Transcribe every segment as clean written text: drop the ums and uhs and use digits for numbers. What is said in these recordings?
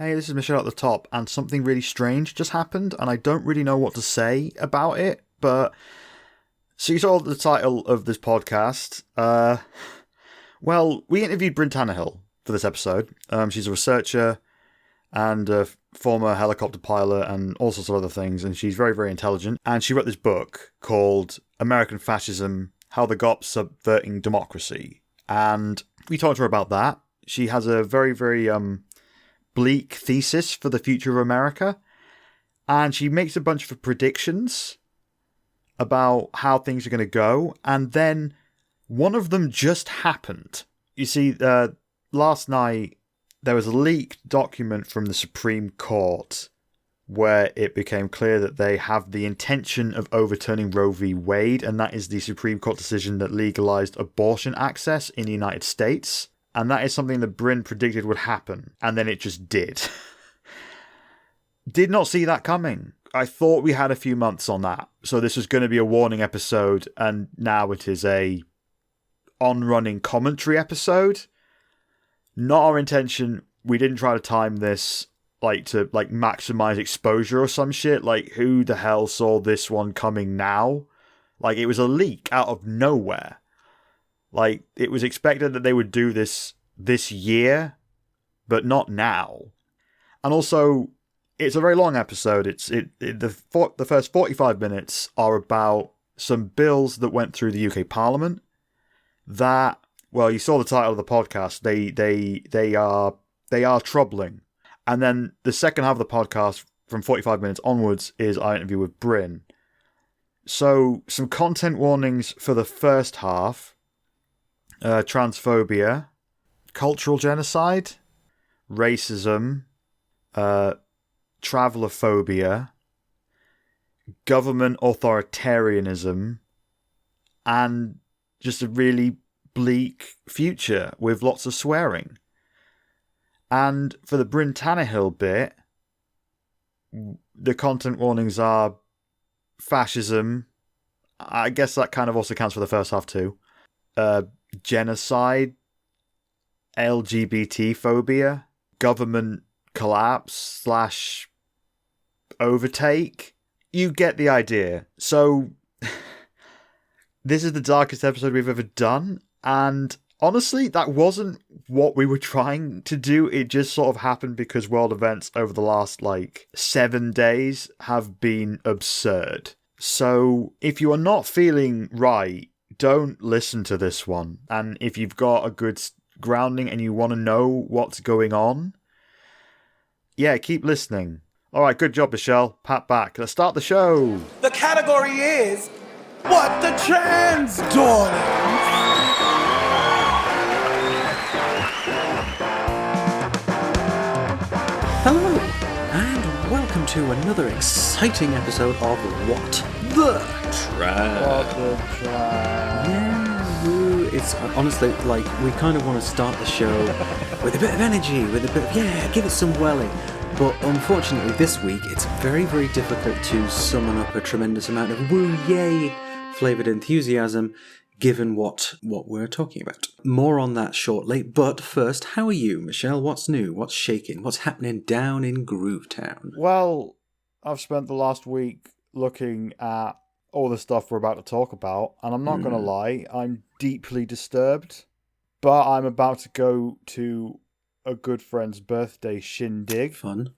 hey, this is Michelle at the top, and something really strange just happened, and I don't really know what to say about it, but... So you saw the title of this podcast. Well, we interviewed Bryn Tannehill for this episode. She's a researcher and a former helicopter pilot and all sorts of other things, and she's very, very intelligent. And she wrote this book called American Fascism, How the GOP's Subverting Democracy. And we talked to her about that. She has a very, very bleak thesis for the future of America. And she makes a bunch of predictions about how things are going to go. And then one of them just happened. You see, last night, there was a leaked document from the Supreme Court where it became clear that they have the intention of overturning Roe v. Wade, and that is the Supreme Court decision that legalized abortion access in the United States. And that is something that Bryn predicted would happen, and then it just did. Did not see that coming. I thought we had a few months on that, so this was going to be a warning episode, and now it is a on-running commentary episode. Not our intention. We didn't try to time this to maximize exposure or some shit. Like, who the hell saw this one coming now? Like, it was a leak out of nowhere. Like, it was expected that they would do this year, but not now. And also, it's a very long episode. The first 45 minutes are about some bills that went through the UK Parliament that, well, you saw the title of the podcast. They are troubling. And then the second half of the podcast, from 45 minutes onwards, is our interview with Bryn. So, some content warnings for the first half. Transphobia, cultural genocide, racism, traveller phobia, government authoritarianism, and just a really bleak future with lots of swearing. And for the Bryn Tannehill bit, the content warnings are fascism. I guess that kind of also counts for the first half too. Genocide, LGBT phobia, government collapse / overtake. You get the idea. So, this is the darkest episode we've ever done, and honestly, that wasn't what we were trying to do. It just sort of happened because world events over the last, 7 days have been absurd. So, if you are not feeling right, don't listen to this one. And if you've got a good grounding and you want to know what's going on, yeah, keep listening. All right, good job, Michelle. Pat back. Let's start the show. The category is What the Trans Darling. Hello, and welcome to another exciting episode of What the Trans. What the Trans. Yeah, woo. It's honestly, we kind of want to start the show with a bit of energy, with a bit of, give it some welling. But unfortunately this week, it's very, very difficult to summon up a tremendous amount of woo, yay, flavoured enthusiasm, given what we're talking about. More on that shortly, but first, how are you, Michelle? What's new? What's shaking? What's happening down in Groovetown? Well, I've spent the last week looking at all the stuff we're about to talk about, and I'm not going to lie, I'm deeply disturbed. But I'm about to go to a good friend's birthday shindig. Fun.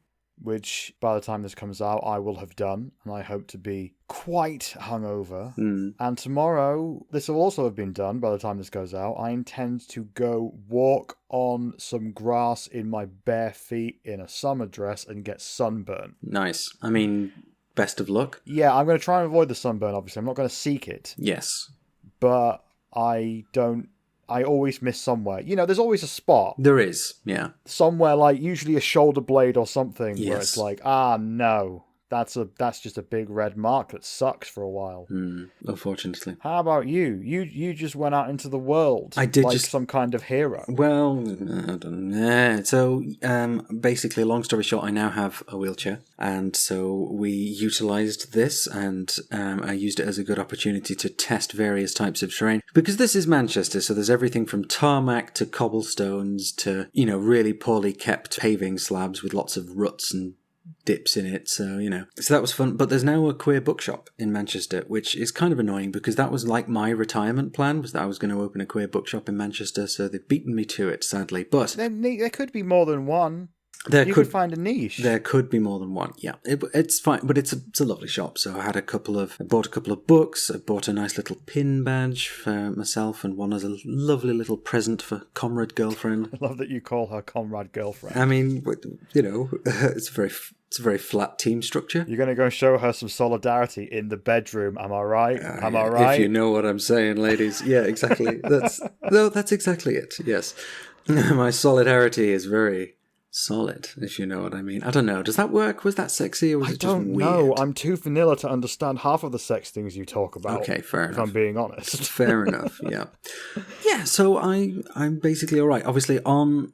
Which, by the time this comes out, I will have done, and I hope to be quite hungover. And tomorrow, this will also have been done by the time this goes out. I intend to go walk on some grass in my bare feet in a summer dress and get sunburn. Nice. I mean, best of luck. Yeah, I'm going to try and avoid the sunburn, obviously. I'm not going to seek it. Yes. But I always miss somewhere. There's always a spot. There is, yeah. Somewhere, usually a shoulder blade or something, where it's Yes. no, that's just a big red mark that sucks for a while. Unfortunately. How about you? You just went out into the world. I did, like just some kind of hero. Well, I don't know. So, basically, long story short, I now have a wheelchair, and so we utilised this, and I used it as a good opportunity to test various types of terrain. Because this is Manchester, so there's everything from tarmac to cobblestones to, really poorly kept paving slabs with lots of ruts and dips in it, so that was fun. But there's now a queer bookshop in Manchester, which is kind of annoying because that was like my retirement plan, was that I was going to open a queer bookshop in Manchester, so they've beaten me to it, sadly. But there could be more than one. You could find a niche. There could be more than one, yeah. It's fine, but it's a lovely shop. So I bought a couple of books. I bought a nice little pin badge for myself, and one as a lovely little present for comrade girlfriend. I love that you call her comrade girlfriend. I mean, it's a very flat team structure. You're going to go show her some solidarity in the bedroom, am I right? Am I right? If you know what I'm saying, ladies. Yeah, exactly. That's exactly it, yes. My solidarity is very solid, if you know what I mean. I don't know. Does that work? Was that sexy, or was it just weird? I don't know. I'm too vanilla to understand half of the sex things you talk about. Okay, fair enough. If I'm being honest. Fair enough, yeah. Yeah, so I'm basically all right. Obviously, on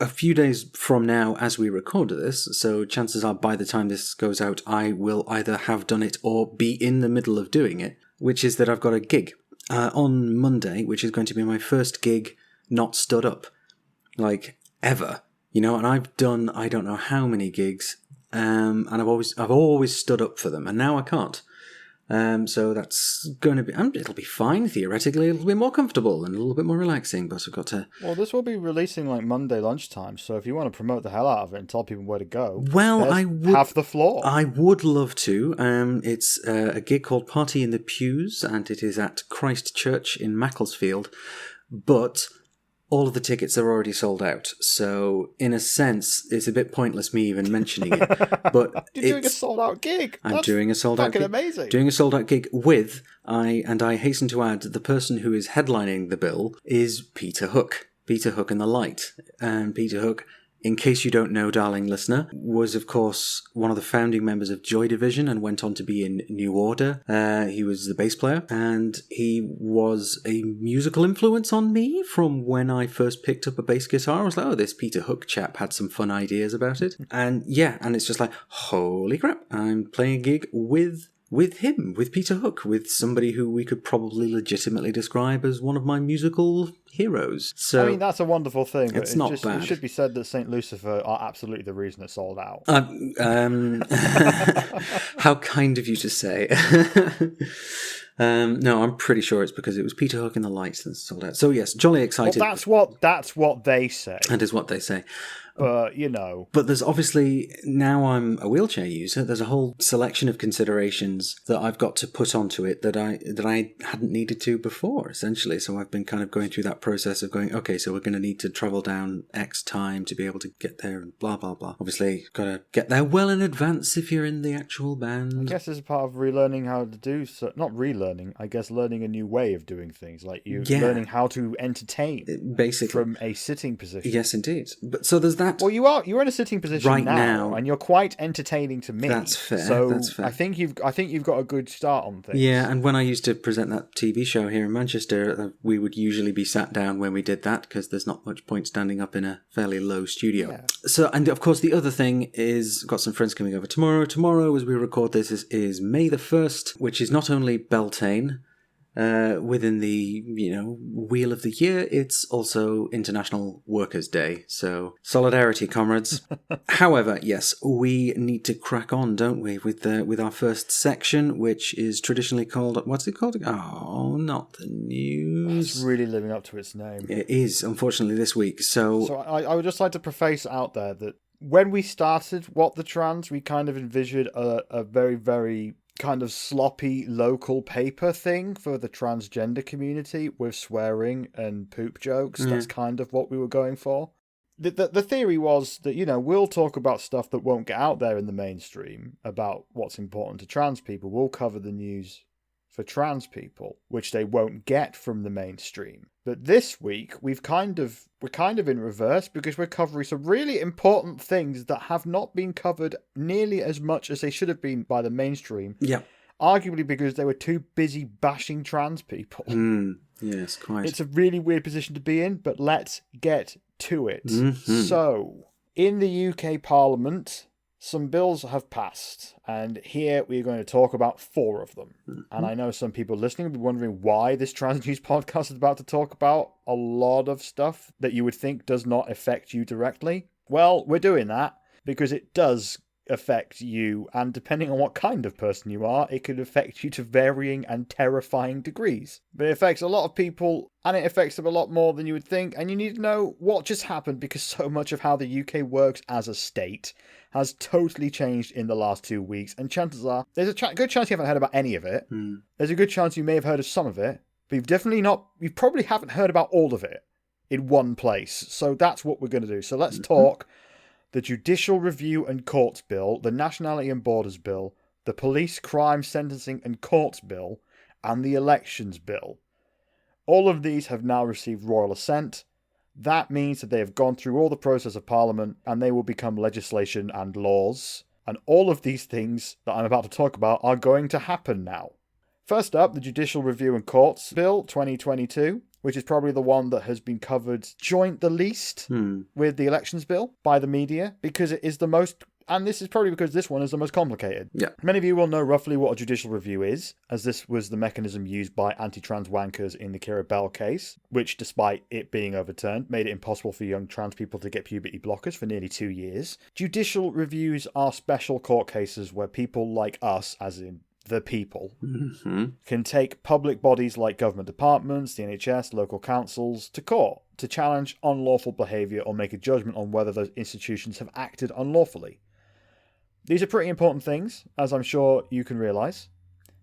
a few days from now, as we record this, so chances are by the time this goes out, I will either have done it or be in the middle of doing it, which is that I've got a gig on Monday, which is going to be my first gig not stood up, like, ever. And I've done I don't know how many gigs, and I've always stood up for them, and now I can't. So that's going to be it'll be fine theoretically. It'll be more comfortable and a little bit more relaxing, but I've got to. Well, this will be releasing like Monday lunchtime, so if you want to promote the hell out of it and tell people where to go, I would have the floor. I would love to. It's a gig called Party in the Pews, and it is at Christ Church in Macclesfield, but all of the tickets are already sold out, so in a sense, it's a bit pointless me even mentioning it. But you're doing a sold-out gig. I'm doing a sold-out gig. Amazing. Doing a sold-out gig with, I hasten to add, the person who is headlining the bill is Peter Hook. Peter Hook and the Light. And Peter Hook, in case you don't know, darling listener, was, of course, one of the founding members of Joy Division and went on to be in New Order. He was the bass player, and he was a musical influence on me from when I first picked up a bass guitar. I was like, oh, this Peter Hook chap had some fun ideas about it. And yeah, and it's just like, holy crap, I'm playing a gig with him, with Peter Hook, with somebody who we could probably legitimately describe as one of my musical heroes. So, I mean, that's a wonderful thing. It's not bad. It should be said that St. Lucifer are absolutely the reason it sold out. How kind of you to say. No, I'm pretty sure it's because it was Peter Hook and the Lights that sold out. So yes, jolly excited. Well, that's what they say. That is what they say. But, But there's obviously, now I'm a wheelchair user, there's a whole selection of considerations that I've got to put onto it that I hadn't needed to before, essentially. So I've been kind of going through that process of going, okay, so we're going to need to travel down X time to be able to get there and blah, blah, blah. Obviously, got to get there well in advance if you're in the actual band. I guess it's a part of relearning how to do so. Not relearning, I guess learning a new way of doing things. Like learning how to entertain. Basically. From a sitting position. Yes, indeed. But so there's that. Well, you're in a sitting position right now, and you're quite entertaining to me. That's fair. So that's fair. I think you've got a good start on things. Yeah, and when I used to present that TV show here in Manchester, we would usually be sat down when we did that because there's not much point standing up in a fairly low studio. Yeah. So, and of course, the other thing is, got some friends coming over tomorrow. Tomorrow, as we record this, is May the 1st, which is not only Beltane. Within the, wheel of the year, it's also International Workers' Day. So, solidarity, comrades. However, yes, we need to crack on, don't we, with our first section, which is traditionally called, what's it called? Oh, not the news. It's really living up to its name. It is, unfortunately, this week. So I would just like to preface out there that when we started What the Trans, we kind of envisioned a very, very kind of sloppy local paper thing for the transgender community with swearing and poop jokes. That's kind of what we were going for. The theory was that, we'll talk about stuff that won't get out there in the mainstream about what's important to trans people. We'll cover the news for trans people, which they won't get from the mainstream. But this week, we're kind of in reverse, because we're covering some really important things that have not been covered nearly as much as they should have been by the mainstream. Yeah. Arguably because they were too busy bashing trans people. Yes, quite. It's a really weird position to be in, but let's get to it. Mm-hmm. So, in the UK Parliament, some bills have passed, and here we're going to talk about 4 of them. Mm-hmm. And I know some people listening will be wondering why this Trans News podcast is about to talk about a lot of stuff that you would think does not affect you directly. Well, we're doing that because it does affect you, and depending on what kind of person you are, it could affect you to varying and terrifying degrees. But it affects a lot of people, and it affects them a lot more than you would think, and you need to know what just happened, because so much of how the UK works as a state has totally changed in the last 2 weeks, and chances are, there's a good chance you haven't heard about any of it. There's a good chance you may have heard of some of it, but you probably haven't heard about all of it in one place. So that's what we're going to do. So let's talk the Judicial Review and Courts Bill, the Nationality and Borders Bill, the Police Crime Sentencing and Courts Bill, and the Elections Bill. All of these have now received royal assent. That means that they have gone through all the process of Parliament, and they will become legislation and laws. And all of these things that I'm about to talk about are going to happen now. First up, the Judicial Review and Courts Bill 2022. Which is probably the one that has been covered the least with the Elections Bill by the media, because it is the most, and this is probably because this one is the most complicated. Yeah. Many of you will know roughly what a judicial review is, as this was the mechanism used by anti-trans wankers in the Kira Bell case, which, despite it being overturned, made it impossible for young trans people to get puberty blockers for nearly 2 years. Judicial reviews are special court cases where people like us, as in the people, can take public bodies like government departments, the NHS, local councils to court to challenge unlawful behaviour or make a judgment on whether those institutions have acted unlawfully. These are pretty important things, as I'm sure you can realise.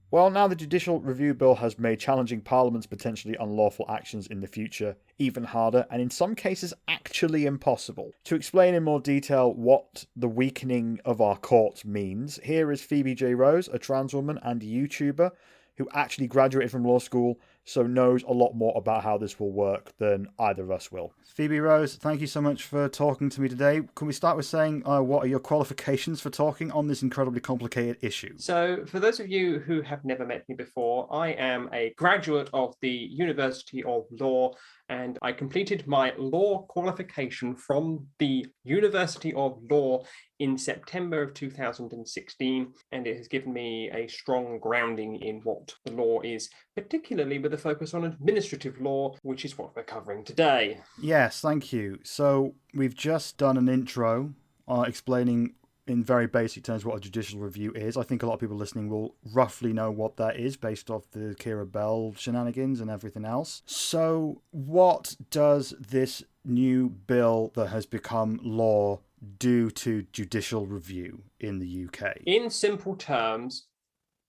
Well, now the Judicial Review Bill has made challenging Parliament's potentially unlawful actions in the future even harder, and in some cases actually impossible. To explain in more detail what the weakening of our courts means, here is Phoebe J. Rose, a trans woman and YouTuber who actually graduated from law school, so knows a lot more about how this will work than either of us will. Phoebe Rose, thank you so much for talking to me today. Can we start with saying what are your qualifications for talking on this incredibly complicated issue? So, for those of you who have never met me before, I am a graduate of the University of Law, and I completed my law qualification from the University of Law in September of 2016, and it has given me a strong grounding in what the law is, particularly with a focus on administrative law, which is what we're covering today. Yes, thank you. So we've just done an intro explaining in very basic terms what a judicial review is. I think a lot of people listening will roughly know what that is based off the Kira Bell shenanigans and everything else. So what does this new bill that has become law do to judicial review in the UK? In simple terms,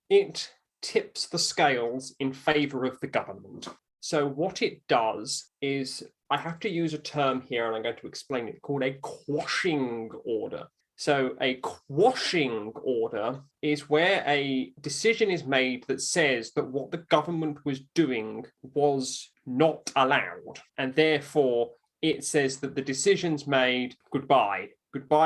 it tips the scales in favour of the government. So what it does is, I have to use a term here and I'm going to explain it, called a quashing order. So a quashing order is where a decision is made that says that what the government was doing was not allowed, and therefore it says that the decisions made, goodbye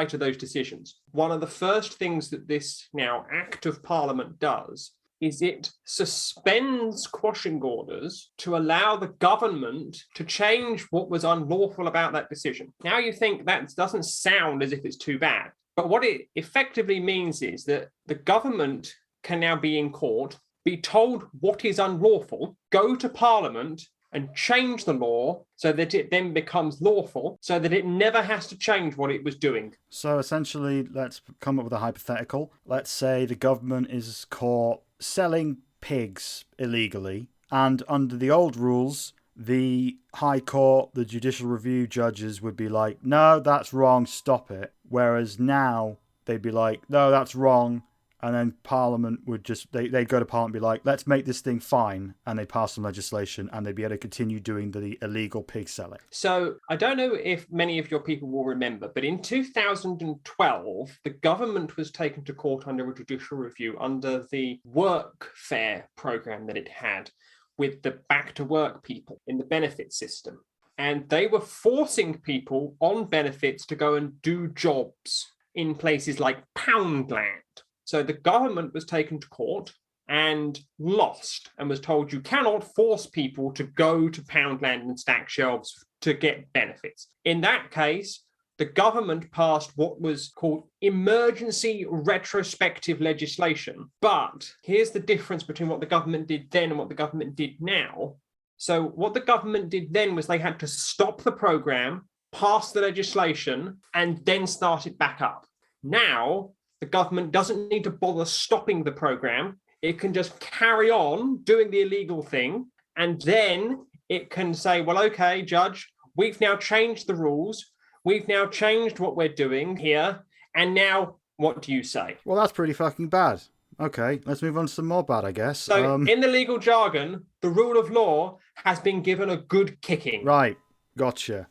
to those decisions. One of the first things that this now Act of Parliament does is it suspends quashing orders to allow the government to change what was unlawful about that decision. Now you think that doesn't sound as if it's too bad, but what it effectively means is that the government can now be in court, be told what is unlawful, go to Parliament and change the law so that it then becomes lawful, so that it never has to change what it was doing. So essentially, let's come up with a hypothetical. Let's say the government is caught selling pigs illegally, and under the old rules, the High Court, the Judicial Review judges would be like, no, that's wrong, stop it. Whereas now, they'd be like, no, that's wrong, and then Parliament would just, they'd go to Parliament and be like, let's make this thing fine, and they'd pass some legislation, and they'd be able to continue doing the illegal pig selling. So I don't know if many of your people will remember, but in 2012, the government was taken to court under a judicial review under the workfare program that it had with the back to work people in the benefit system. And they were forcing people on benefits to go and do jobs in places like Poundland. So the government was taken to court and lost and was told you cannot force people to go to Poundland and stack shelves to get benefits. In that case, the government passed what was called emergency retrospective legislation. But here's the difference between what the government did then and what the government did now. So what the government did then was they had to stop the program, pass the legislation, and then start it back up. Now, the government doesn't need to bother stopping the program. It can just carry on doing the illegal thing, and then it can say, well, okay, Judge, we've now changed the rules. We've now changed what we're doing here. And now, what do you say? Well, that's pretty fucking bad. Okay, let's move on to some more bad, I guess. So, in the legal jargon, the rule of law has been given a good kicking. Right, gotcha.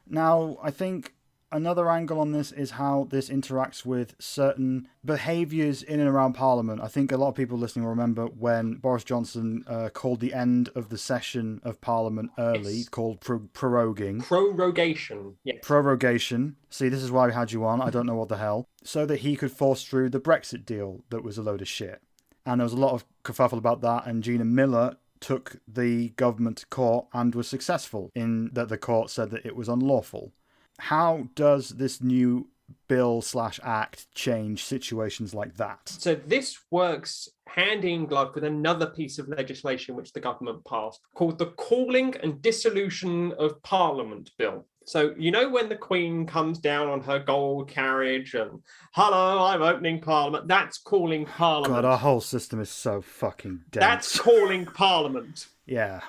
Now, I think another angle on this is how this interacts with certain behaviours in and around Parliament. I think a lot of people listening will remember when Boris Johnson called the end of the session of Parliament early, Yes. called proroguing. Prorogation. Yes. Prorogation. See, this is why we had you on. I don't know what the hell. So that he could force through the Brexit deal that was a load of shit. And there was a lot of kerfuffle about that, and Gina Miller took the government to court and was successful in that the court said that it was unlawful. How does this new bill/act change situations like that? So this works hand in glove with another piece of legislation which the government passed called the Calling and Dissolution of Parliament Bill. So, you know, when the Queen comes down on her gold carriage and, hello, I'm opening Parliament, that's calling Parliament. God, our whole system is so fucking dense. That's calling Parliament. Yeah.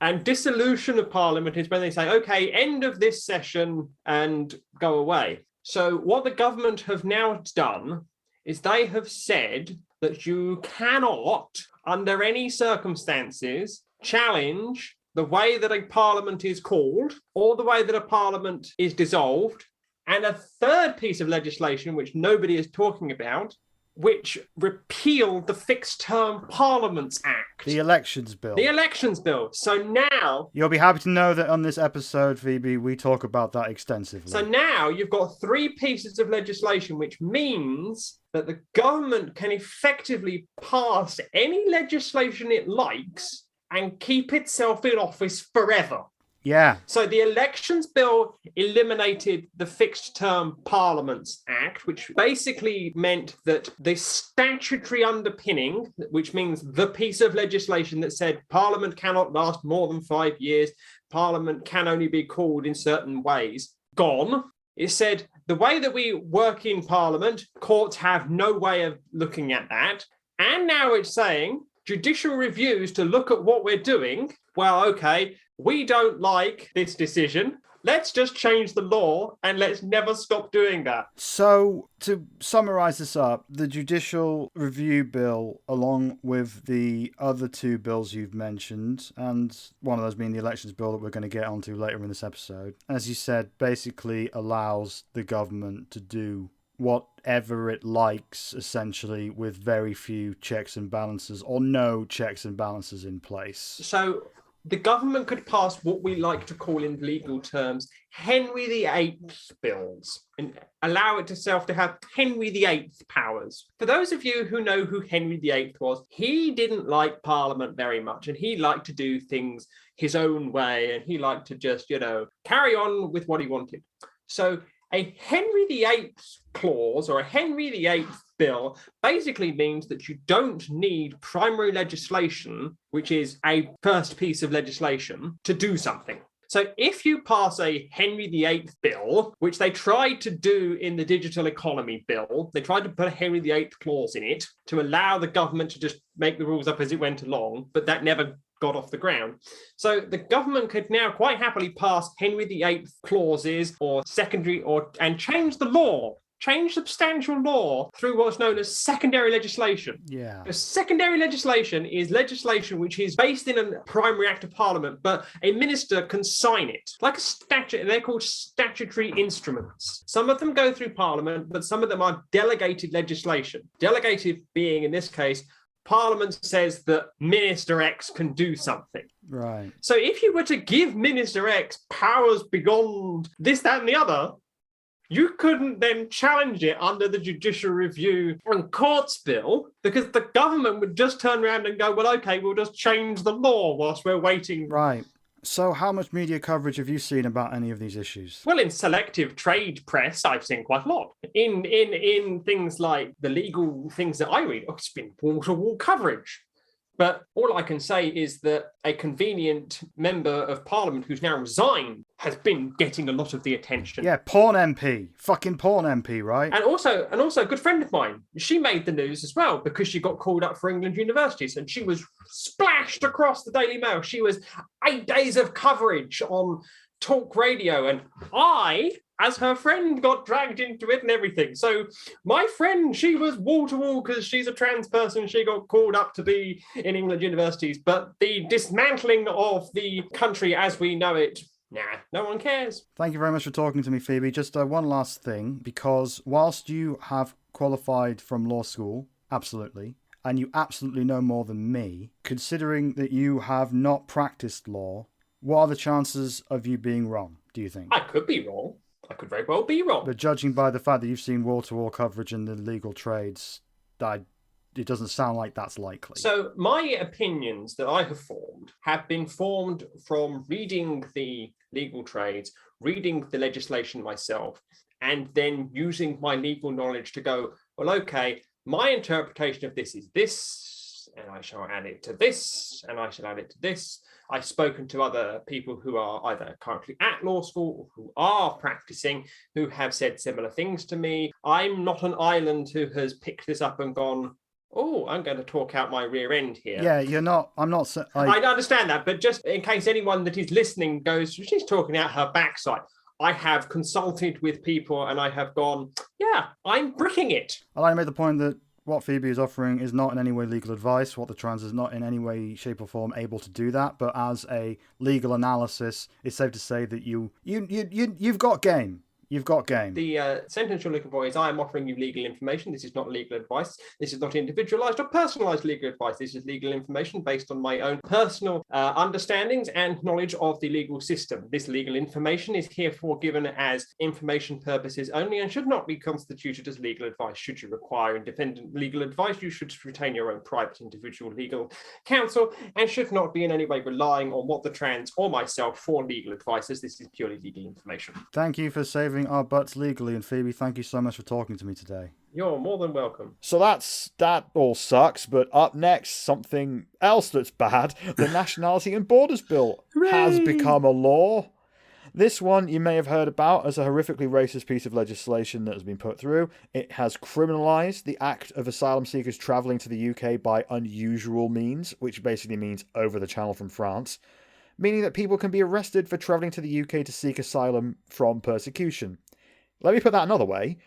And dissolution of Parliament is when they say, okay, end of this session and go away. So what the government have now done is they have said that you cannot, under any circumstances, challenge the way that a parliament is called or the way that a parliament is dissolved. And a third piece of legislation, which nobody is talking about, which repealed the Fixed Term Parliaments Act. The Elections Bill. The Elections Bill. So now... You'll be happy to know that on this episode, Phoebe, we talk about that extensively. So now you've got three pieces of legislation, which means that the government can effectively pass any legislation it likes and keep itself in office forever. Yeah. So the Elections Bill eliminated the Fixed Term Parliaments Act, which basically meant that the statutory underpinning, which means the piece of legislation that said Parliament cannot last more than 5 years, Parliament can only be called in certain ways, gone. It said the way that we work in Parliament, courts have no way of looking at that. And now it's saying judicial reviews to look at what we're doing. Well, okay, we don't like this decision. Let's just change the law and let's never stop doing that. So, to summarise this up, the Judicial Review Bill, along with the other two bills you've mentioned, and one of those being the Elections Bill that we're going to get onto later in this episode, as you said, basically allows the government to do whatever it likes, essentially, with very few checks and balances, or no checks and balances in place. So the government could pass what we like to call in legal terms Henry VIII bills and allow itself to have Henry VIII powers. For those of you who know who Henry VIII was, he didn't like Parliament very much, and he liked to do things his own way, and he liked to just, carry on with what he wanted. So a Henry VIII clause or a Henry VIII bill basically means that you don't need primary legislation, which is a first piece of legislation, to do something. So if you pass a Henry VIII bill, which they tried to do in the digital economy bill, they tried to put a Henry VIII clause in it to allow the government to just make the rules up as it went along, but that never got off the ground. So the government could now quite happily pass Henry VIII clauses or secondary and change the law change substantial law through what's known as secondary legislation. Yeah. A secondary legislation is legislation which is based in a primary act of parliament, but a minister can sign it. Like a statute, they're called statutory instruments. Some of them go through parliament, but some of them are delegated legislation. Delegated being, in this case, Parliament says that Minister X can do something. Right. So if you were to give Minister X powers beyond this, that, and the other, you couldn't then challenge it under the Judicial Review and Courts Bill, because the government would just turn around and go, well, okay, we'll just change the law whilst we're waiting. Right. So how much media coverage have you seen about any of these issues? Well, in selective trade press, I've seen quite a lot. In things like the legal things that I read, it's been wall-to-wall coverage. But all I can say is that a convenient member of parliament who's now resigned has been getting a lot of the attention. Yeah, porn MP. Fucking porn MP, right? And also a good friend of mine, she made the news as well because she got called up for England universities and she was splashed across the Daily Mail. She was 8 days of coverage on talk radio, and I, as her friend, got dragged into it and everything. So my friend, she was wall to wall because she's a trans person. She got called up to be in England universities. But the dismantling of the country as we know it, nah, no one cares. Thank you very much for talking to me, Phoebe. Just one last thing, because whilst you have qualified from law school, absolutely, and you absolutely know more than me, considering that you have not practiced law, what are the chances of you being wrong, do you think? I could be wrong. I could very well be wrong. But judging by the fact that you've seen wall-to-wall coverage in the legal trades, it doesn't sound like that's likely. So my opinions that I have been formed from reading the legal trades, reading the legislation myself, and then using my legal knowledge to go, well, okay, my interpretation of this is this, and I shall add it to this, and I shall add it to this. I've spoken to other people who are either currently at law school or who are practicing, who have said similar things to me. I'm not an island who has picked this up and gone, oh, I'm going to talk out my rear end here. Yeah, you're not. I'm not. I understand that, but just in case anyone that is listening goes, she's talking out her backside. I have consulted with people and I have gone, yeah, I'm bricking it. I like to make the point that what Phoebe is offering is not in any way legal advice. What the trans is not in any way, shape or form able to do that. But as a legal analysis, it's safe to say that you've got game. You've got game. The sentence you're looking for is, I am offering you legal information. This is not legal advice. This is not individualized or personalized legal advice. This is legal information based on my own personal understandings and knowledge of the legal system. This legal information is herefore given as information purposes only and should not be constituted as legal advice. Should you require independent legal advice, you should retain your own private individual legal counsel and should not be in any way relying on what the trans or myself for legal advice, as this is purely legal information. Thank you for saving our butts legally, and Phoebe, thank you so much for talking to me today. You're more than welcome. So that all sucks, but up next, something else that's bad. The Nationality and Borders Bill has become a law. This one you may have heard about as a horrifically racist piece of legislation that has been put through. It has criminalised the act of asylum seekers travelling to the UK by unusual means, which basically means over the channel from France, meaning that people can be arrested for travelling to the UK to seek asylum from persecution. Let me put that another way.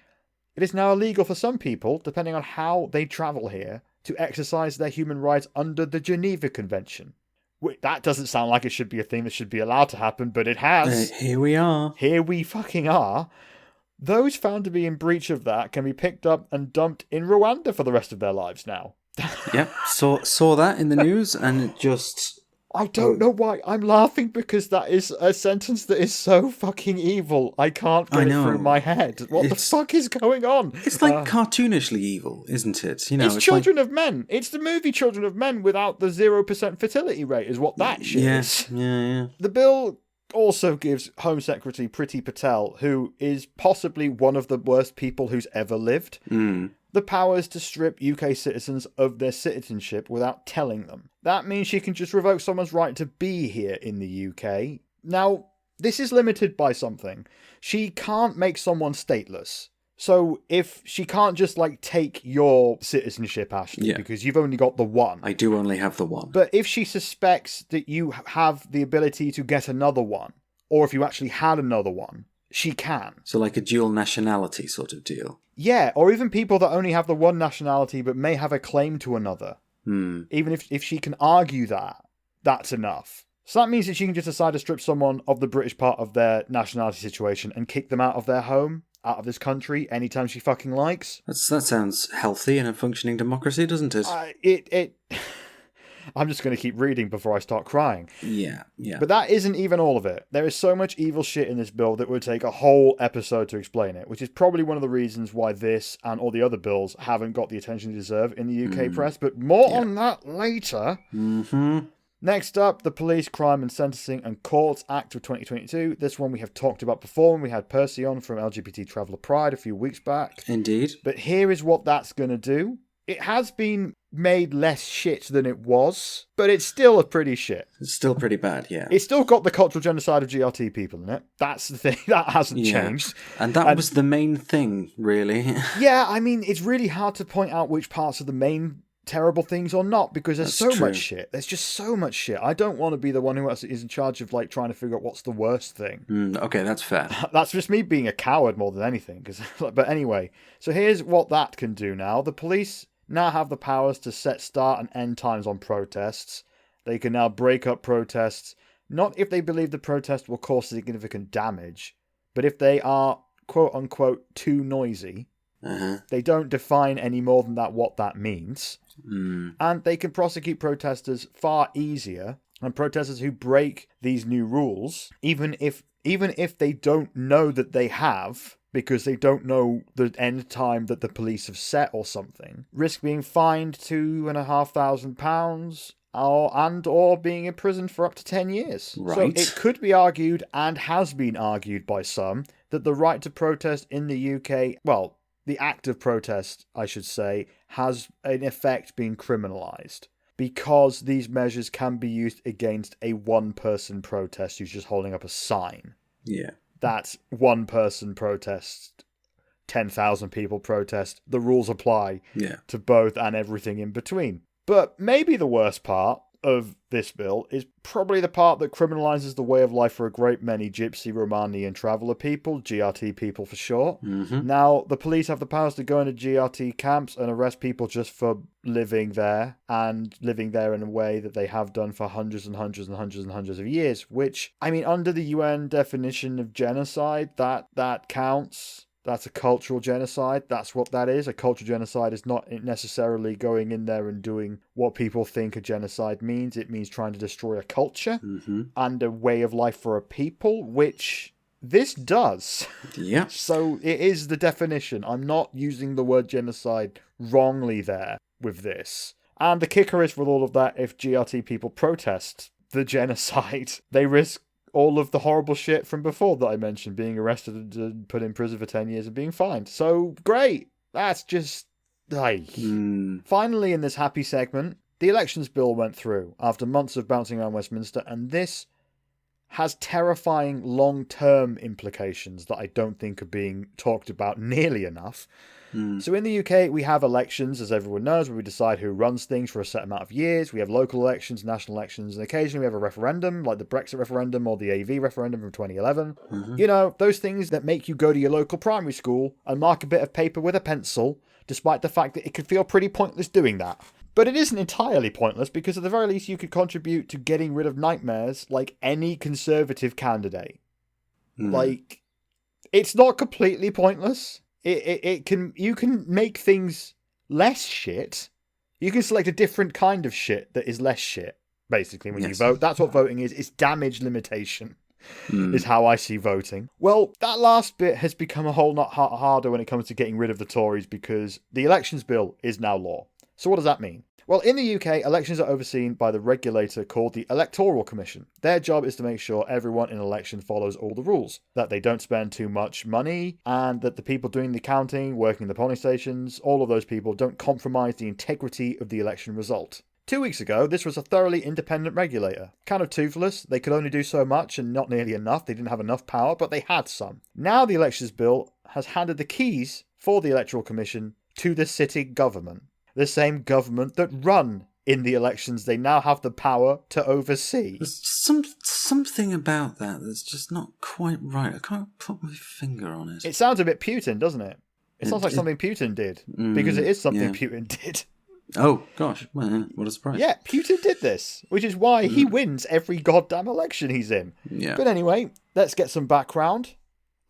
It is now illegal for some people, depending on how they travel here, to exercise their human rights under the Geneva Convention. That doesn't sound like it should be a thing that should be allowed to happen, but it has. Here we are. Here we fucking are. Those found to be in breach of that can be picked up and dumped in Rwanda for the rest of their lives now. Yep, saw that in the news and it just... I don't know why. I'm laughing because that is a sentence that is so fucking evil. I can't get it through my head. What the fuck is going on? It's like cartoonishly evil, isn't it? You know, it's Children of Men. It's the movie Children of Men without the 0% fertility rate is what that shit is. Yeah. The bill also gives Home Secretary Priti Patel, who is possibly one of the worst people who's ever lived, the powers to strip UK citizens of their citizenship without telling them. That means she can just revoke someone's right to be here in the UK. Now, this is limited by something. She can't make someone stateless. So if she can't just take your citizenship, Ashley, because you've only got the one. I do only have the one. But if she suspects that you have the ability to get another one, or if you actually had another one, she can. So like a dual nationality sort of deal. Yeah, or even people that only have the one nationality but may have a claim to another. Even if she can argue that, that's enough. So that means that she can just decide to strip someone of the British part of their nationality situation and kick them out of their home, out of this country, anytime she fucking likes. That sounds healthy in a functioning democracy, doesn't it? I'm just going to keep reading before I start crying. Yeah. But that isn't even all of it. There is so much evil shit in this bill that would take a whole episode to explain it, which is probably one of the reasons why this and all the other bills haven't got the attention they deserve in the UK press. But more on that later. Next up, the Police, Crime and Sentencing and Courts Act of 2022. This one we have talked about before when we had Percy on from LGBT Traveller Pride a few weeks back. Indeed. But here is what that's going to do. It has been made less shit than it was, but it's still a pretty shit. It's still pretty bad, yeah. It's still got the cultural genocide of GRT people in it. That's the thing. That hasn't changed. And that was the main thing, really. Yeah, I mean, it's really hard to point out which parts are the main terrible things or not, because there's much shit. There's just so much shit. I don't want to be the one who is in charge of trying to figure out what's the worst thing. Okay, that's fair. That's just me being a coward more than anything. But anyway, so here's what that can do now. The police now have the powers to set start and end times on protests. They can now break up protests, not if they believe the protest will cause significant damage, but if they are, quote-unquote, too noisy. They don't define any more than that what that means. And they can prosecute protesters far easier, and protesters who break these new rules, even if they don't know that they have, because they don't know the end time that the police have set or something, risk being fined £2,500 or being imprisoned for up to 10 years. Right. So it could be argued, and has been argued by some, that the right to protest in the UK, well, the act of protest, I should say, has in effect been criminalised, because these measures can be used against a one-person protest who's just holding up a sign. Yeah. That one-person protest, 10,000 people protest, the rules apply to both and everything in between. But maybe the worst part of this bill is probably the part that criminalises the way of life for a great many Gypsy, Romani and Traveller people, GRT people for short. Now, the police have the powers to go into GRT camps and arrest people just for living there, and living there in a way that they have done for hundreds and hundreds and hundreds and hundreds of years, which, I mean, under the UN definition of genocide, that counts. That's a cultural genocide. That's what that is. A cultural genocide is not necessarily going in there and doing what people think a genocide means. It means trying to destroy a culture and a way of life for a people, which this does. Yeah. So it is the definition. I'm not using the word genocide wrongly there with this. And the kicker is, with all of that, if GRT people protest the genocide, they risk all of the horrible shit from before that I mentioned, being arrested and put in prison for 10 years and being fined. So, great. That's just... Finally, in this happy segment, the elections bill went through after months of bouncing around Westminster, and this has terrifying long-term implications that I don't think are being talked about nearly enough. So in the UK, we have elections, as everyone knows, where we decide who runs things for a set amount of years. We have local elections, national elections, and occasionally we have a referendum, like the Brexit referendum or the AV referendum from 2011. You know, those things that make you go to your local primary school and mark a bit of paper with a pencil, despite the fact that it could feel pretty pointless doing that. But it isn't entirely pointless, because at the very least you could contribute to getting rid of nightmares like any Conservative candidate. Like, it's not completely pointless. You can make things less shit. You can select a different kind of shit that is less shit, basically, when you vote. That's what voting is. It's damage limitation, is how I see voting. Well, that last bit has become a whole lot harder when it comes to getting rid of the Tories, because the elections bill is now law. So what does that mean? Well, in the UK, elections are overseen by the regulator called the Electoral Commission. Their job is to make sure everyone in an election follows all the rules, that they don't spend too much money, and that the people doing the counting, working the polling stations, all of those people don't compromise the integrity of the election result. 2 weeks ago, this was a thoroughly independent regulator. Kind of toothless, they could only do so much and not nearly enough, they didn't have enough power, but they had some. Now the Elections Bill has handed the keys for the Electoral Commission to the sitting government. The same government that run in the elections they now have the power to oversee. There's something about that that's just not quite right. I can't put my finger on it. It sounds a bit Putin, doesn't it? It sounds like something Putin did, because it is something Putin did. Oh, gosh. Well, what a surprise. Yeah, Putin did this, which is why he wins every goddamn election he's in. Yeah. But anyway, let's get some background.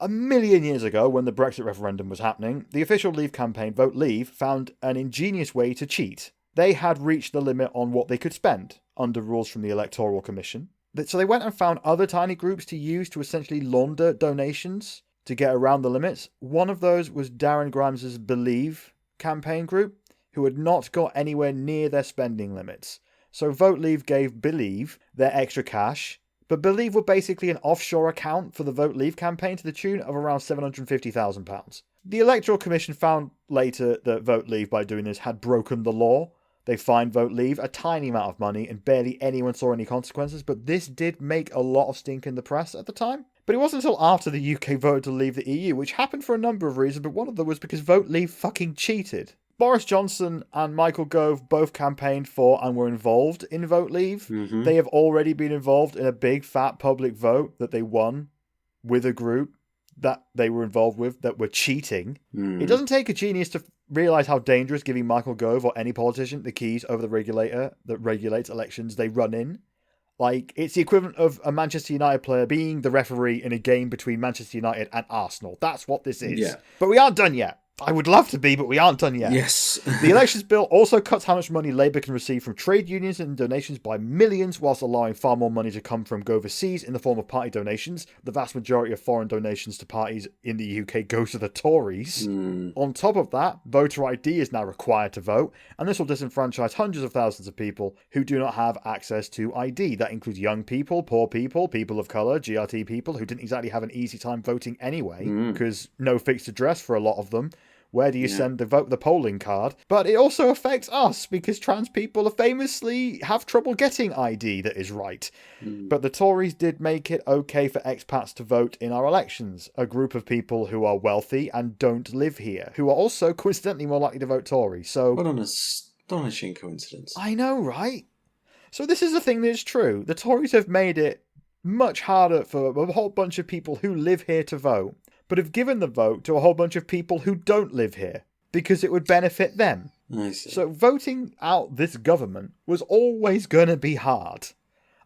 1,000,000 years ago, when the Brexit referendum was happening, the official Leave campaign, Vote Leave, found an ingenious way to cheat. They had reached the limit on what they could spend under rules from the Electoral Commission. So they went and found other tiny groups to use to essentially launder donations to get around the limits. One of those was Darren Grimes's Believe campaign group, who had not got anywhere near their spending limits. So Vote Leave gave Believe their extra cash, but Believe were basically an offshore account for the Vote Leave campaign to the tune of around £750,000. The Electoral Commission found later that Vote Leave, by doing this, had broken the law. They fined Vote Leave a tiny amount of money and barely anyone saw any consequences, but this did make a lot of stink in the press at the time. But it wasn't until after the UK voted to leave the EU, which happened for a number of reasons, but one of them was because Vote Leave fucking cheated. Boris Johnson and Michael Gove both campaigned for and were involved in Vote Leave. They have already been involved in a big fat public vote that they won with a group that they were involved with that were cheating. It doesn't take a genius to realise how dangerous giving Michael Gove or any politician the keys over the regulator that regulates elections they run in. Like, it's the equivalent of a Manchester United player being the referee in a game between Manchester United and Arsenal. That's what this is. Yeah. But we aren't done yet. I would love to be, but we aren't done yet. Yes. The Elections Bill also cuts how much money Labour can receive from trade unions and donations by millions, whilst allowing far more money to come from overseas in the form of party donations. The vast majority of foreign donations to parties in the UK go to the Tories. On top of that, voter ID is now required to vote, and this will disenfranchise hundreds of thousands of people who do not have access to ID. That includes young people, poor people, people of colour, GRT people who didn't exactly have an easy time voting anyway, because no fixed address for a lot of them. Where do you send the polling card? But it also affects us, because trans people famously have trouble getting ID that is right. But the Tories did make it okay for expats to vote in our elections, a group of people who are wealthy and don't live here, who are also coincidentally more likely to vote Tory. So, What an astonishing coincidence. I know, right? So this is the thing that is true. The Tories have made it much harder for a whole bunch of people who live here to vote, but have given the vote to a whole bunch of people who don't live here, because it would benefit them. I see. So voting out this government was always going to be hard.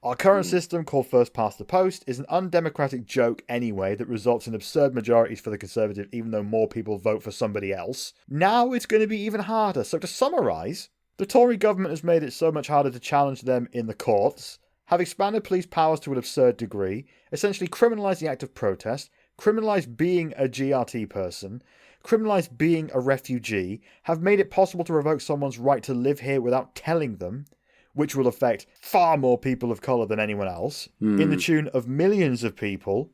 Our current system, called first past the post, is an undemocratic joke anyway that results in absurd majorities for the Conservative, even though more people vote for somebody else. Now it's going to be even harder. So to summarise, the Tory government has made it so much harder to challenge them in the courts, have expanded police powers to an absurd degree, essentially criminalised the act of protest, criminalised being a GRT person, criminalised being a refugee, have made it possible to revoke someone's right to live here without telling them, which will affect far more people of colour than anyone else, in the tune of millions of people.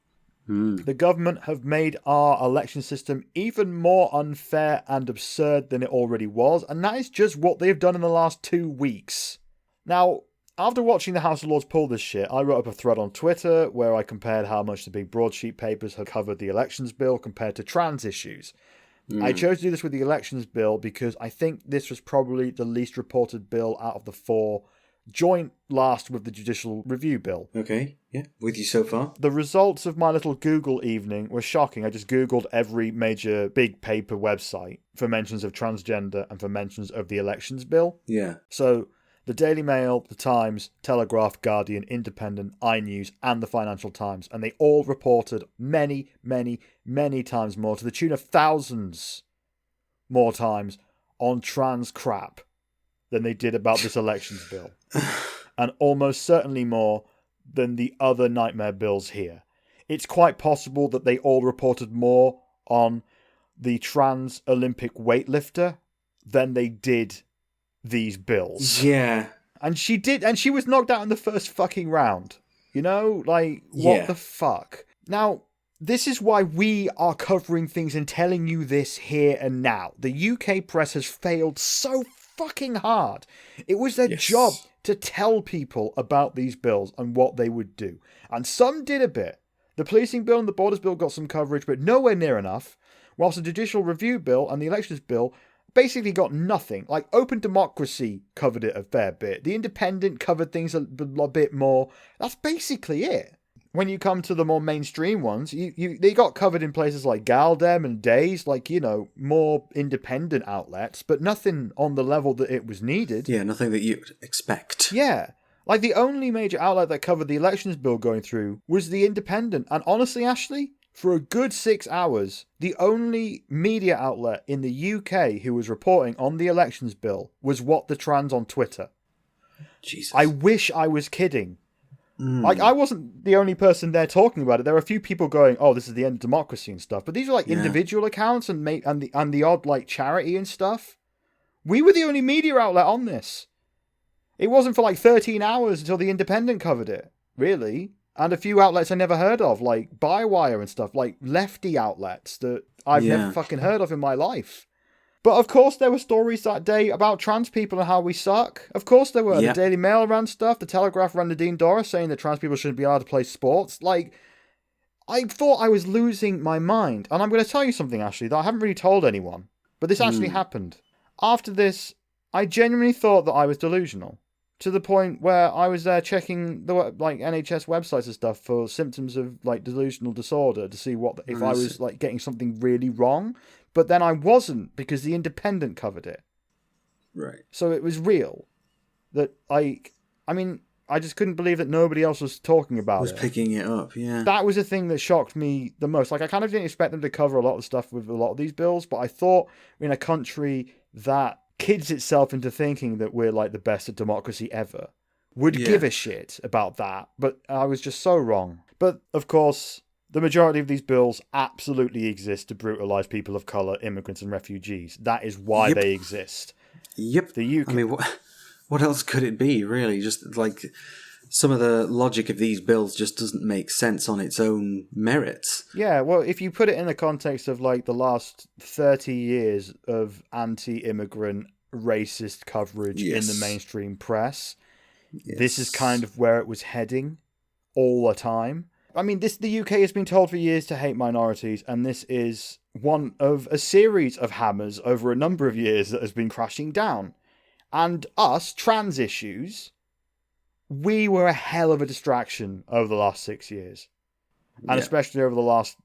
The government have made our election system even more unfair and absurd than it already was, and that is just what they've done in the last 2 weeks. Now, after watching the House of Lords pull this shit, I wrote up a thread on Twitter where I compared how much the big broadsheet papers have covered the elections bill compared to trans issues. I chose to do this with the elections bill because I think this was probably the least reported bill out of the 4, joint last with the judicial review bill. Okay, yeah, with you so far. The results of my little Google evening were shocking. I just Googled every major big paper website for mentions of transgender and for mentions of the elections bill. Yeah. So the Daily Mail, the Times, Telegraph, Guardian, Independent, iNews, and the Financial Times. And they all reported many, many, many times more, to the tune of thousands more times, on trans crap than they did about this elections bill. And almost certainly more than the other nightmare bills here. It's quite possible that they all reported more on the trans Olympic weightlifter than they did these bills. Yeah. And she was knocked out in the first fucking round. You know? Like, what the fuck? Now, this is why we are covering things and telling you this here and now. The UK press has failed so fucking hard. It was their job to tell people about these bills and what they would do. And some did a bit. The policing bill and the borders bill got some coverage, but nowhere near enough. Whilst the judicial review bill and the elections bill basically got nothing. Like, Open Democracy covered it a fair bit. The Independent covered things a bit more. That's basically it. When you come to the more mainstream ones, they got covered in places like Galdem and Days, like, you know, more independent outlets, but nothing on the level that it was needed. Yeah, nothing that you'd expect. Yeah. Like, the only major outlet that covered the elections bill going through was the Independent. And honestly, Ashley, for a good 6 hours, the only media outlet in the UK who was reporting on the elections bill was What the Trans on Twitter. Jesus. I wish I was kidding. Like, I wasn't the only person there talking about it. There were a few people going, "Oh, this is the end of democracy" and stuff. But these are like individual accounts and the odd like charity and stuff. We were the only media outlet on this. It wasn't for like 13 hours until the Independent covered it, really. And a few outlets I never heard of, like Bywire and stuff, like lefty outlets that I've never fucking heard of in my life. But of course there were stories that day about trans people and how we suck. Of course there were. Yep. The Daily Mail ran stuff. The Telegraph ran Nadine Dorris saying that trans people shouldn't be allowed to play sports. Like, I thought I was losing my mind. And I'm going to tell you something, Ashley, that I haven't really told anyone. But this actually happened. After this, I genuinely thought that I was delusional. To the point where I was there checking the like NHS websites and stuff for symptoms of like delusional disorder to see if I was like getting something really wrong. But then I wasn't, because the Independent covered it. Right. So it was real. That I just couldn't believe that nobody else was talking about it. Was picking it up, yeah. That was the thing that shocked me the most. Like, I kind of didn't expect them to cover a lot of stuff with a lot of these bills, but I thought in a country that kids itself into thinking that we're like the best at democracy ever would give a shit about that. But I was just so wrong. But of course, the majority of these bills absolutely exist to brutalize people of color, immigrants, and refugees. That is why they exist. Yep. The UK. I mean, what else could it be, really? Just like some of the logic of these bills just doesn't make sense on its own merits. Yeah, well, if you put it in the context of like the last 30 years of anti-immigrant racist coverage in the mainstream press, this is kind of where it was heading all the time. I mean, the UK has been told for years to hate minorities, and this is one of a series of hammers over a number of years that has been crashing down. And us, trans issues, we were a hell of a distraction over the last 6 years. And especially over the last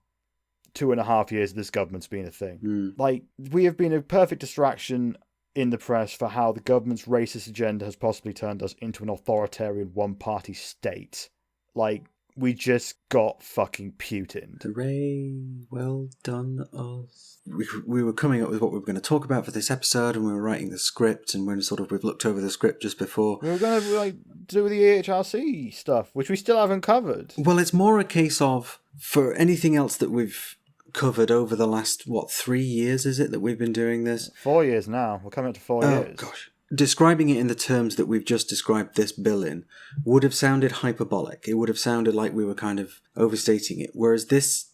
2.5 years this government's been a thing. Like, we have been a perfect distraction in the press for how the government's racist agenda has possibly turned us into an authoritarian one-party state. Like, we just got fucking Putined. Hooray, well done us. We were coming up with what we were going to talk about for this episode, and we were writing the script, and we've looked over the script just before. We were going to like do the EHRC stuff, which we still haven't covered. Well, it's more a case of, for anything else that we've covered over the last, 3 years is it that we've been doing this? 4 years now. We're coming up to 4 years. Oh, gosh. Describing it in the terms that we've just described this bill in would have sounded hyperbolic. It would have sounded like we were kind of overstating it. Whereas this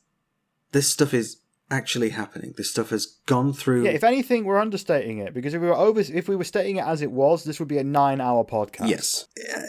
stuff is actually happening. This stuff has gone through. Yeah, if anything, we're understating it, because if we were stating it as it was, this would be a 9-hour podcast. Yes.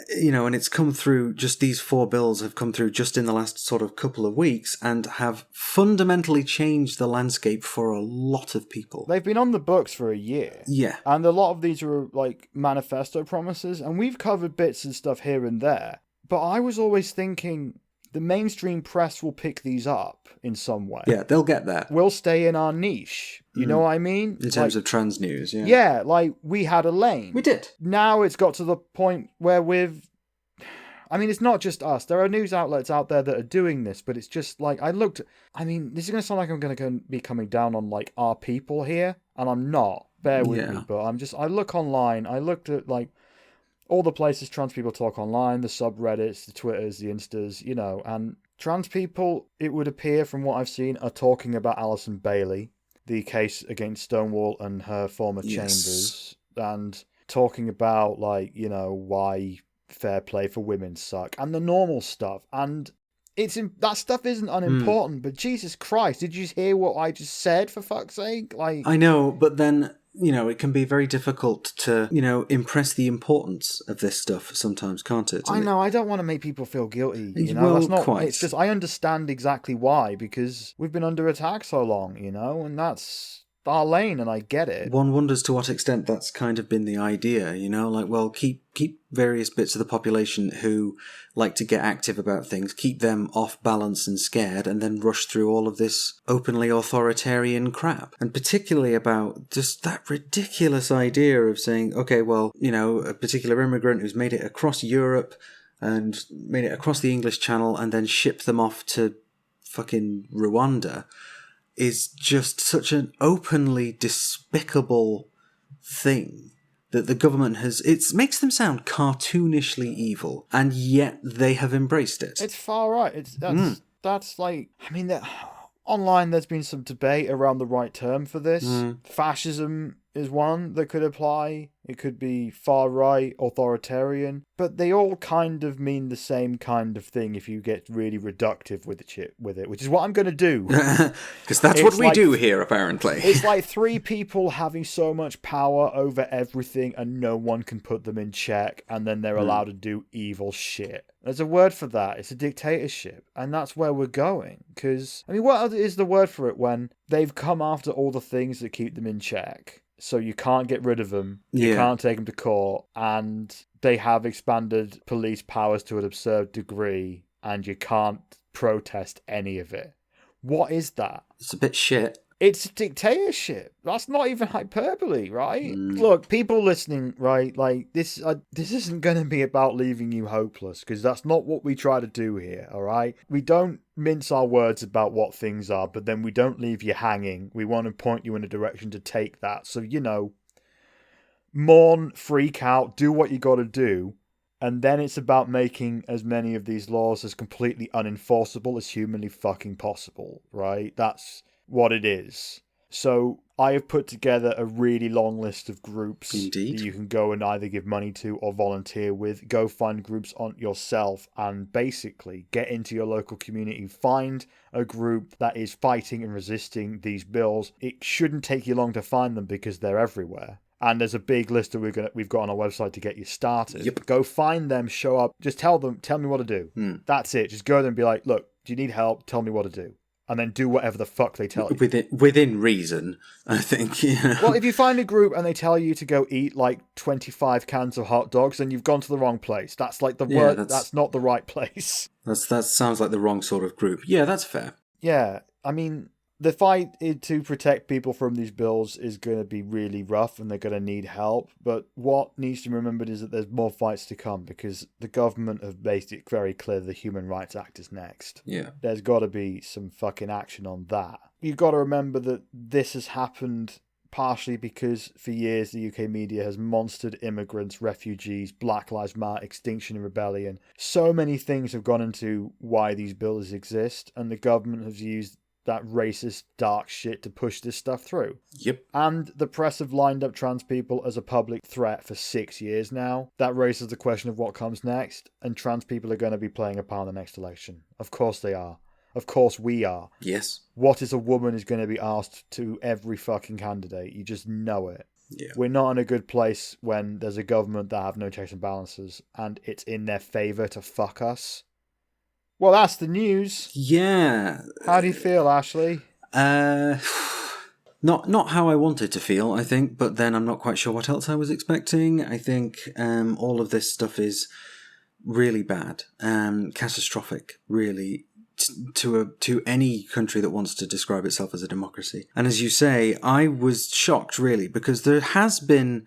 And it's come through, just these 4 bills have come through just in the last sort of couple of weeks and have fundamentally changed the landscape for a lot of people. They've been on the books for a year. Yeah. And a lot of these are like manifesto promises, and we've covered bits and stuff here and there. But I was always thinking the mainstream press will pick these up in some way. Yeah, they'll get there. We'll stay in our niche. You know what I mean? In terms of trans news, yeah. Yeah, like, we had a lane. We did. Now it's got to the point where it's not just us. There are news outlets out there that are doing this, but it's just like, this is going to sound like I'm going to be coming down on like our people here, and I'm not. Bear with me, but I look online, I looked at like all the places trans people talk online, the subreddits, the Twitters, the Instas, and trans people, it would appear from what I've seen, are talking about Alison Bailey, the case against Stonewall and her former chambers, and talking about, like, why fair play for women suck, and the normal stuff. And that stuff isn't unimportant, but Jesus Christ, did you hear what I just said, for fuck's sake? Like, I know, but then, it can be very difficult to, impress the importance of this stuff sometimes, can't it? I know, I don't want to make people feel guilty, Well, that's not quite. It's just, I understand exactly why, because we've been under attack so long, and that's our lane, and I get it. One wonders to what extent that's kind of been the idea, you know, like, well, keep various bits of the population who like to get active about things, keep them off balance and scared, and then rush through all of this openly authoritarian crap. And particularly about just that ridiculous idea of saying, okay, well, you know, a particular immigrant who's made it across Europe and made it across the English Channel and then shipped them off to fucking Rwanda is just such an openly despicable thing that the government has... It makes them sound cartoonishly evil, and yet they have embraced it. It's far right. That's like... I mean, online there's been some debate around the right term for this. Fascism is one that could apply. It could be far right, authoritarian, but they all kind of mean the same kind of thing if you get really reductive with it, which is what I'm going to do. Because that's what we do here, apparently. It's like three people having so much power over everything and no one can put them in check, and then they're allowed to do evil shit. There's a word for that. It's a dictatorship, and that's where we're going. Because, I mean, what is the word for it when they've come after all the things that keep them in check? So you can't get rid of them, you can't take them to court, and they have expanded police powers to an absurd degree, and you can't protest any of it. What is that? It's a bit shit. It's a dictatorship. That's not even hyperbole, right? Look, people listening, right, like, this isn't going to be about leaving you hopeless, because that's not what we try to do here, all right? We don't mince our words about what things are, but then we don't leave you hanging. We want to point you in a direction to take that. So, you know, mourn, freak out, do what you got to do, and then it's about making as many of these laws as completely unenforceable as humanly fucking possible, right? That's what it is. So I have put together a really long list of groups that you can go and either give money to or volunteer with. Go find groups on yourself and basically get into your local community. Find a group that is fighting and resisting these bills. It shouldn't take you long to find them because they're everywhere. And there's a big list that we've got on our website to get you started. Yep. Go find them, show up, just tell me what to do. That's it. Just go there and be like, look, do you need help? Tell me what to do. And then do whatever the fuck they tell you. Within reason, I think. You know? Well, if you find a group and they tell you to go eat like 25 cans of hot dogs, then you've gone to the wrong place. That's like the word. That's not the right place. That sounds like the wrong sort of group. Yeah, that's fair. Yeah, I mean, the fight to protect people from these bills is going to be really rough and they're going to need help. But what needs to be remembered is that there's more fights to come because the government have made it very clear the Human Rights Act is next. Yeah. There's got to be some fucking action on that. You've got to remember that this has happened partially because for years the UK media has monstered immigrants, refugees, Black Lives Matter, Extinction Rebellion. So many things have gone into why these bills exist, and the government has used that racist, dark shit to push this stuff through. Yep. And the press have lined up trans people as a public threat for 6 years now. That raises the question of what comes next, and trans people are going to be playing a part in the next election. Of course they are. Of course we are. Yes. What is a woman is going to be asked to every fucking candidate. You just know it. Yeah. We're not in a good place when there's a government that have no checks and balances, and it's in their favour to fuck us. Well, that's the news. Yeah. How do you feel, Ashley? Not how I wanted to feel, I think, but then I'm not quite sure what else I was expecting. I think all of this stuff is really bad, catastrophic, really, to any country that wants to describe itself as a democracy. And as you say, I was shocked, really, because there has been,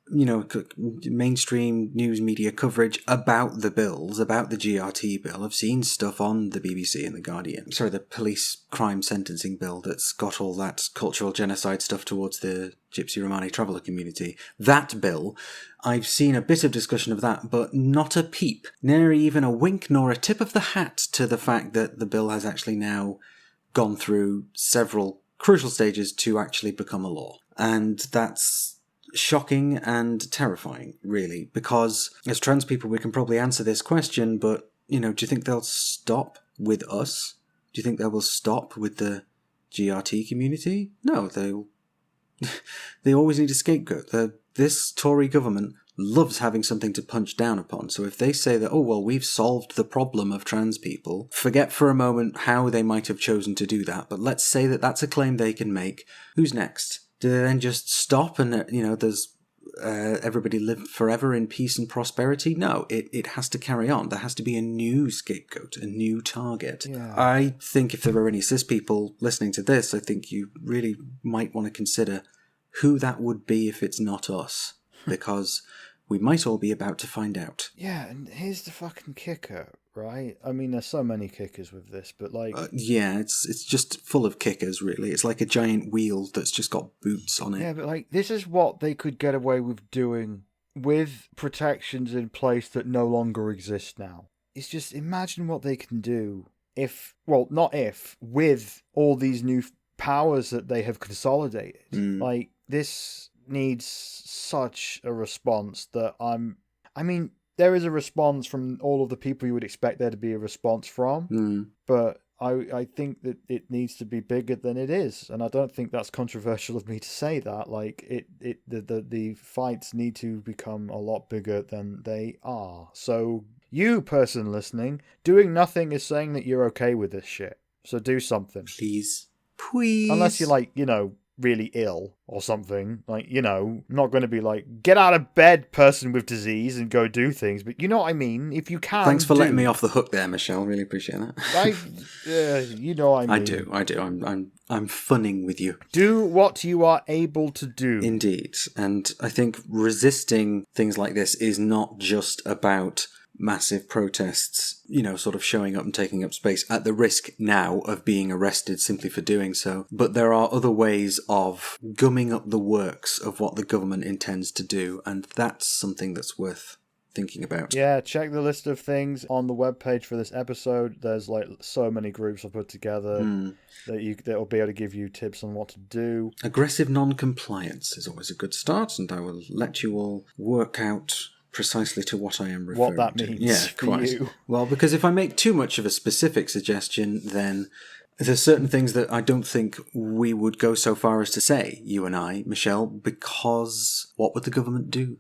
you know, mainstream news media coverage about the bills, about the GRT bill. I've seen stuff on the BBC and the Guardian. Sorry, the police crime sentencing bill that's got all that cultural genocide stuff towards the Gypsy Romani traveller community. That bill, I've seen a bit of discussion of that, but not a peep. Nary even a wink nor a tip of the hat to the fact that the bill has actually now gone through several crucial stages to actually become a law. And that's shocking and terrifying, really, because as trans people we can probably answer this question, but, you know, do you think they'll stop with us? Do you think they will stop with the GRT community? No, they always need a scapegoat. This Tory government loves having something to punch down upon. So if they say that, oh, well, we've solved the problem of trans people, forget for a moment how they might have chosen to do that, but let's say that that's a claim they can make. Who's next? Do they then just stop and, there's everybody live forever in peace and prosperity? No, it has to carry on. There has to be a new scapegoat, a new target. Yeah. I think if there are any cis people listening to this, I think you really might want to consider who that would be if it's not us, because we might all be about to find out. Yeah, and here's the fucking kicker, right? I mean, there's so many kickers with this, but yeah, it's just full of kickers, really. It's like a giant wheel that's just got boots on it. Yeah, but this is what they could get away with doing with protections in place that no longer exist now. It's just, imagine what they can do with all these new powers that they have consolidated. This needs such a response that there is a response from all of the people you would expect there to be a response from, but I think that it needs to be bigger than it is, and I don't think that's controversial of me to say that. The fights need to become a lot bigger than they are. So you person listening, doing nothing is saying that you're okay with this shit. So do something, please. Unless you're really ill or something, I'm not going to be get out of bed, person with disease, and go do things, but you know what I mean. If you can, thanks for letting me off the hook there, Michelle. Really appreciate that. You know what I mean. I do. I'm funning with you. Do what you are able to do. Indeed, and I think resisting things like this is not just about massive protests, sort of showing up and taking up space at the risk now of being arrested simply for doing so. But there are other ways of gumming up the works of what the government intends to do, and that's something that's worth thinking about. Yeah, check the list of things on the webpage for this episode. There's so many groups I've put together that will be able to give you tips on what to do. Aggressive non-compliance is always a good start, and I will let you all work out precisely to what I am referring to. What that means for you. Well, because if I make too much of a specific suggestion, then there's certain things that I don't think we would go so far as to say, you and I, Michelle, because what would the government do?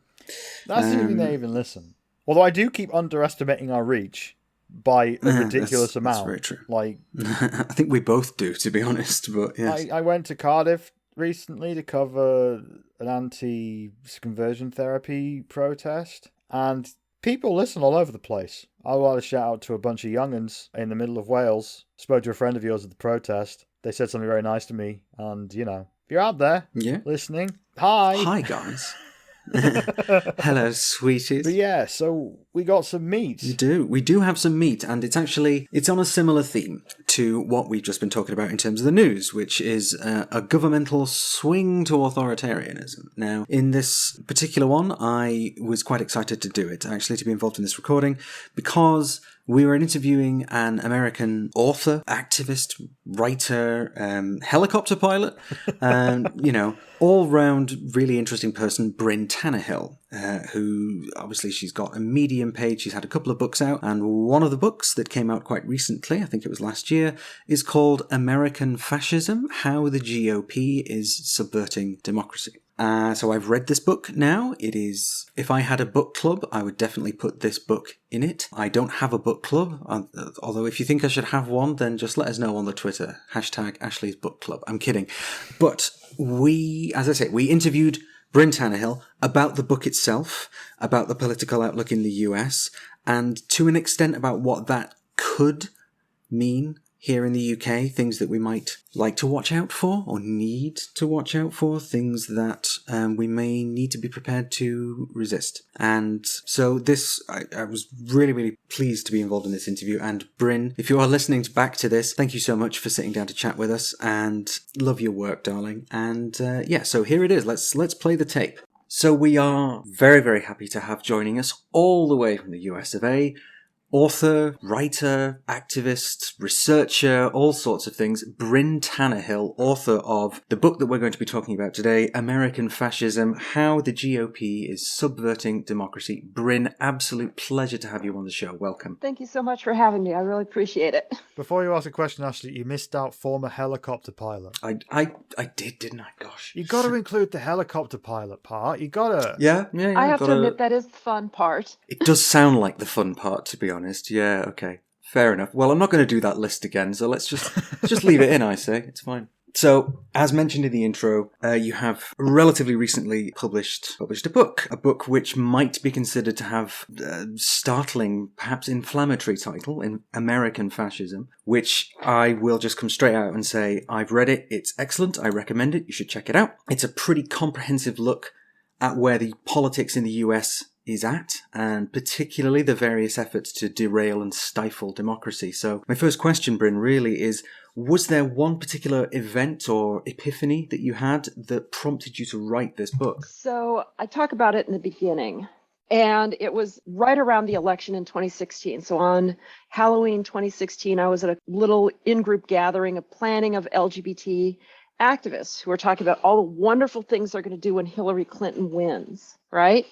That's assuming they even listen. Although I do keep underestimating our reach by a ridiculous amount. That's very true. I think we both do, to be honest. But yes. I went to Cardiff recently to cover an anti-conversion therapy protest, and people listen all over the place. I want to shout out to a bunch of young'uns in the middle of Wales. Spoke to a friend of yours at the protest. They said something very nice to me, and if you're out there listening, hi guys. Hello, sweeties. But so we got some meat. We do have some meat, and it's on a similar theme to what we've just been talking about in terms of the news, which is a governmental swing to authoritarianism. Now, in this particular one, I was quite excited to do it, actually, to be involved in this recording, because we were interviewing an American author, activist, writer, helicopter pilot, all-round really interesting person, Bryn Tannehill, who, obviously, she's got a Medium page. She's had a couple of books out, and one of the books that came out quite recently, I think it was last year, is called American Fascism: How the GOP is Subverting Democracy. So I've read this book now. It is, if I had a book club, I would definitely put this book in it. I don't have a book club, although if you think I should have one, then just let us know on the Twitter, #Ashley's Book Club. I'm kidding. But we interviewed Bryn Tannehill about the book itself, about the political outlook in the US, and to an extent about what that could mean here in the UK, things that we might like to watch out for or need to watch out for, things that we may need to be prepared to resist. And so I was really, really pleased to be involved in this interview. And Bryn, if you are listening back to this, thank you so much for sitting down to chat with us, and love your work, darling. And so here it is. Let's play the tape. So we are very, very happy to have joining us all the way from the US of A, author, writer, activist, researcher, all sorts of things. Bryn Tannehill, author of the book that we're going to be talking about today, American Fascism, How the GOP is Subverting Democracy. Bryn, absolute pleasure to have you on the show. Welcome. Thank you so much for having me. I really appreciate it. Before you ask a question, Ashley, you missed out former helicopter pilot. I did, didn't I? Gosh. You got to include the helicopter pilot part. You got to. Yeah. I have to admit that is the fun part. It does sound like the fun part, to be honest. Yeah, okay. Fair enough. Well, I'm not going to do that list again, so let's just leave it in, I say. It's fine. So, as mentioned in the intro, you have relatively recently published a book which might be considered to have a startling, perhaps inflammatory title, in American Fascism, which I will just come straight out and say, I've read it, it's excellent, I recommend it, you should check it out. It's a pretty comprehensive look at where the politics in the US is at, and particularly the various efforts to derail and stifle democracy. So my first question, Bryn, really is, was there one particular event or epiphany that you had that prompted you to write this book? So I talk about it in the beginning, and it was right around the election in 2016. So on Halloween 2016, I was at a little in-group gathering of planning of LGBT activists who were talking about all the wonderful things they're going to do when Hillary Clinton wins, right?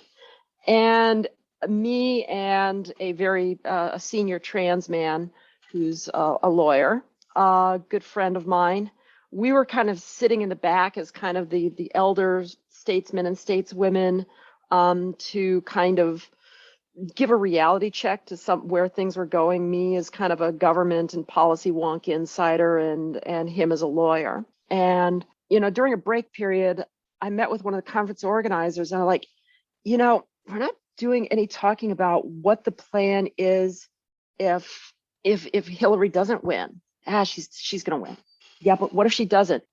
And me and a very a senior trans man who's a lawyer, a good friend of mine, we were kind of sitting in the back as kind of the elders, statesmen and stateswomen, to kind of give a reality check to where things were going. Me as kind of a government and policy wonk insider, and him as a lawyer. And during a break period, I met with one of the conference organizers, and I'm like, we're not doing any talking about what the plan is if Hillary doesn't win. She's going to win. Yeah, but what if she doesn't?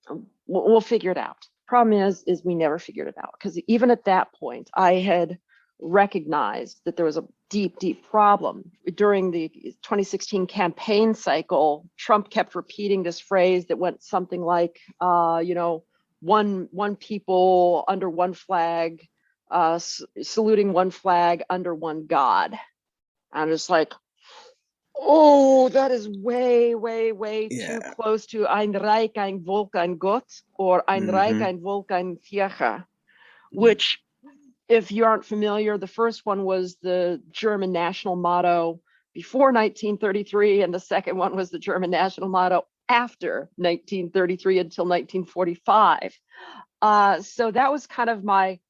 We'll figure it out. Problem is we never figured it out, because even at that point, I had recognized that there was a deep, deep problem. During the 2016 campaign cycle, Trump kept repeating this phrase that went something like, one people under one flag, saluting one flag under one God. I'm just like, oh, that is way, way, way too close to Ein Reich, ein Volk, ein Gott, or Ein Reich, ein Volk, ein Kirche, which, if you aren't familiar, the first one was the German national motto before 1933, and the second one was the German national motto after 1933 until 1945. So that was kind of my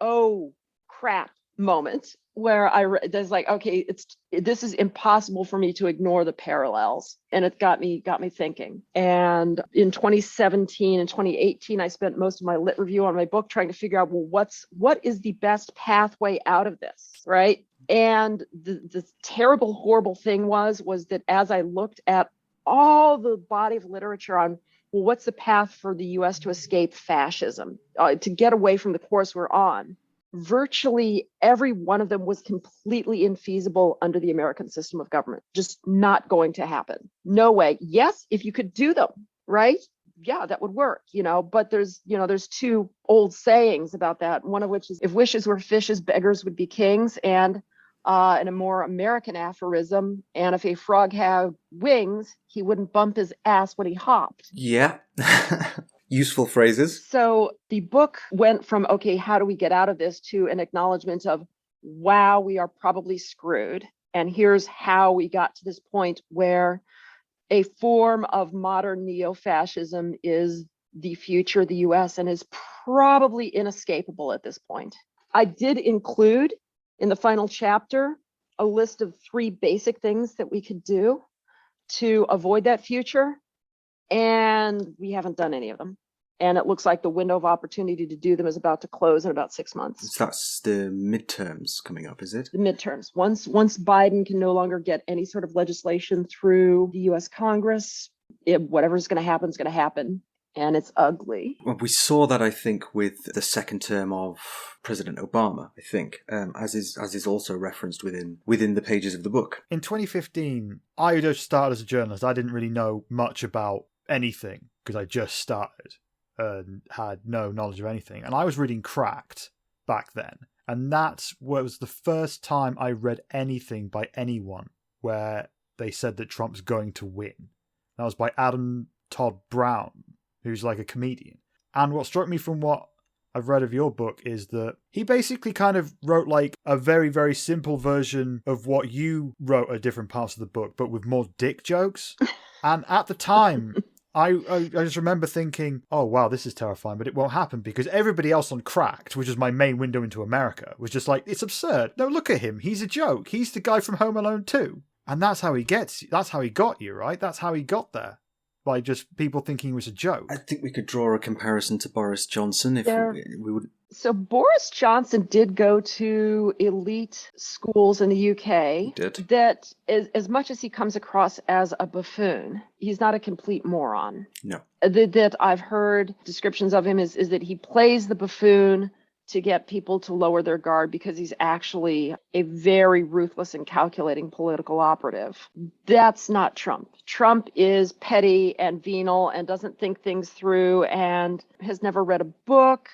oh crap moment, where I was like, okay, this is impossible for me to ignore the parallels, and it got me thinking. And in 2017 and 2018, I spent most of my lit review on my book trying to figure out, well, what is the best pathway out of this, right? And the terrible, horrible thing was that as I looked at all the body of literature on, well, what's the path for the U.S. to escape fascism, to get away from the course we're on? Virtually every one of them was completely infeasible under the American system of government. Just not going to happen. No way. Yes, if you could do them, right? Yeah, that would work, but there's two old sayings about that. One of which is, if wishes were fishes, beggars would be kings. And in a more American aphorism, and if a frog had wings, he wouldn't bump his ass when he hopped. Yeah. Useful phrases. So the book went from, okay, how do we get out of this, to an acknowledgement of, wow, we are probably screwed. And here's how we got to this point where a form of modern neo-fascism is the future of the US and is probably inescapable at this point. I did include in the final chapter a list of 3 basic things that we could do to avoid that future, and we haven't done any of them. And it looks like the window of opportunity to do them is about to close in about 6 months. That's the midterms coming up, is it? The midterms. Once Biden can no longer get any sort of legislation through the US Congress, whatever's going to happen is going to happen. And it's ugly. Well, we saw that, I think, with the second term of President Obama, I think, as is also referenced within the pages of the book. In 2015, I just started as a journalist. I didn't really know much about anything because I just started and had no knowledge of anything. And I was reading Cracked back then. And that was the first time I read anything by anyone where they said that Trump's going to win. That was by Adam Todd Brown, who's like a comedian. And what struck me from what I've read of your book is that he basically kind of wrote like a very, very simple version of what you wrote at different parts of the book, but with more dick jokes. And at the time, I just remember thinking, oh, wow, this is terrifying, but it won't happen because everybody else on Cracked, which is my main window into America, was just like, it's absurd. No, look at him. He's a joke. He's the guy from Home Alone 2. And that's how he got you, right? That's how he got there. By just people thinking it was a joke. I think we could draw a comparison to Boris Johnson if we would. So Boris Johnson did go to elite schools in the UK. He did. That as much as he comes across as a buffoon, he's not a complete moron. No. That I've heard descriptions of him is that he plays the buffoon to get people to lower their guard because he's actually a very ruthless and calculating political operative. That's not Trump. Trump is petty and venal and doesn't think things through and has never read a book.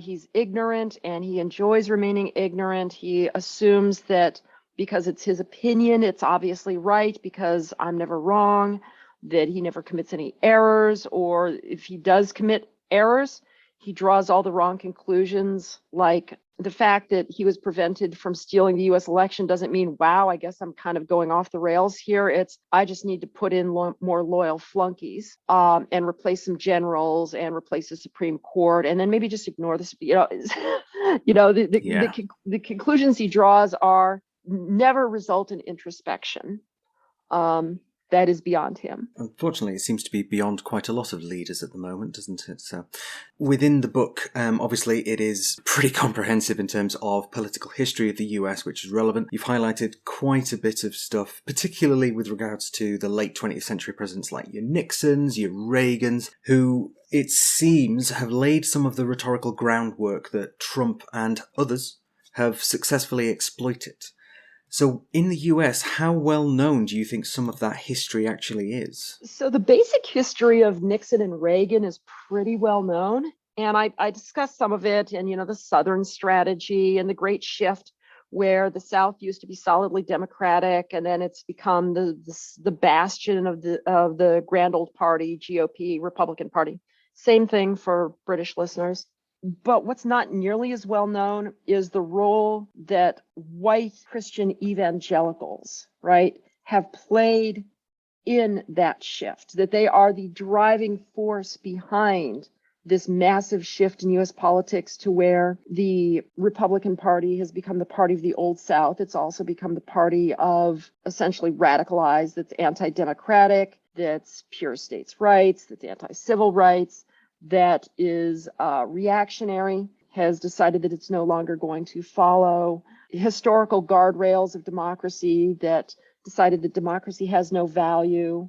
He's ignorant and he enjoys remaining ignorant. He assumes that because it's his opinion, it's obviously right because I'm never wrong, that he never commits any errors, or if he does commit errors, he draws all the wrong conclusions, like the fact that he was prevented from stealing the US election doesn't mean, wow, I guess I'm kind of going off the rails here. It's, I just need to put in more loyal flunkies and replace some generals and replace the Supreme Court and then maybe just ignore this. The conclusions he draws are never result in introspection. That is beyond him. Unfortunately, it seems to be beyond quite a lot of leaders at the moment, doesn't it? So, within the book, obviously, it is pretty comprehensive in terms of political history of the US, which is relevant. You've highlighted quite a bit of stuff, particularly with regards to the late 20th century presidents like your Nixons, your Reagans, who it seems have laid some of the rhetorical groundwork that Trump and others have successfully exploited. So in the US, how well known do you think some of that history actually is? So the basic history of Nixon and Reagan is pretty well known. And I discussed some of it and, the Southern strategy and the Great Shift, where the South used to be solidly Democratic. And then it's become the bastion of the grand old party, GOP, Republican Party. Same thing for British listeners. But what's not nearly as well known is the role that white Christian evangelicals, right, have played in that shift, that they are the driving force behind this massive shift in US politics to where the Republican Party has become the party of the Old South. It's also become the party of essentially radicalized, that's anti-democratic, that's pure states' rights, that's anti-civil rights, that is reactionary, has decided that it's no longer going to follow historical guardrails of democracy, that decided that democracy has no value,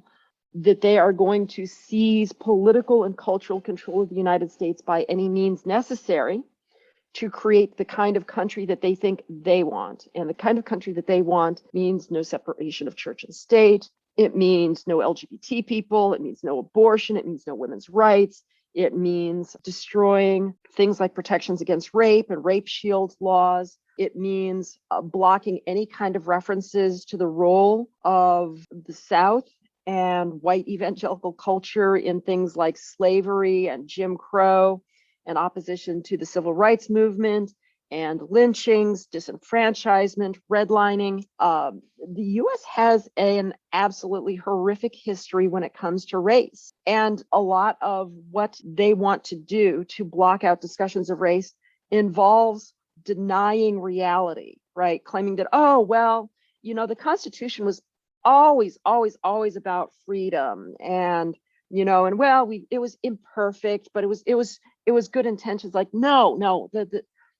that they are going to seize political and cultural control of the United States by any means necessary to create the kind of country that they think they want. And the kind of country that they want means no separation of church and state. It means no LGBT people. It means no abortion. It means no women's rights. It means destroying things like protections against rape and rape shield laws. It means blocking any kind of references to the role of the South and white evangelical culture in things like slavery and Jim Crow and opposition to the civil rights movement and lynchings, disenfranchisement, redlining. The US has an absolutely horrific history when it comes to race. And a lot of what they want to do to block out discussions of race involves denying reality, right? Claiming that, the Constitution was always about freedom and it was imperfect, but it was good intentions. Like, no,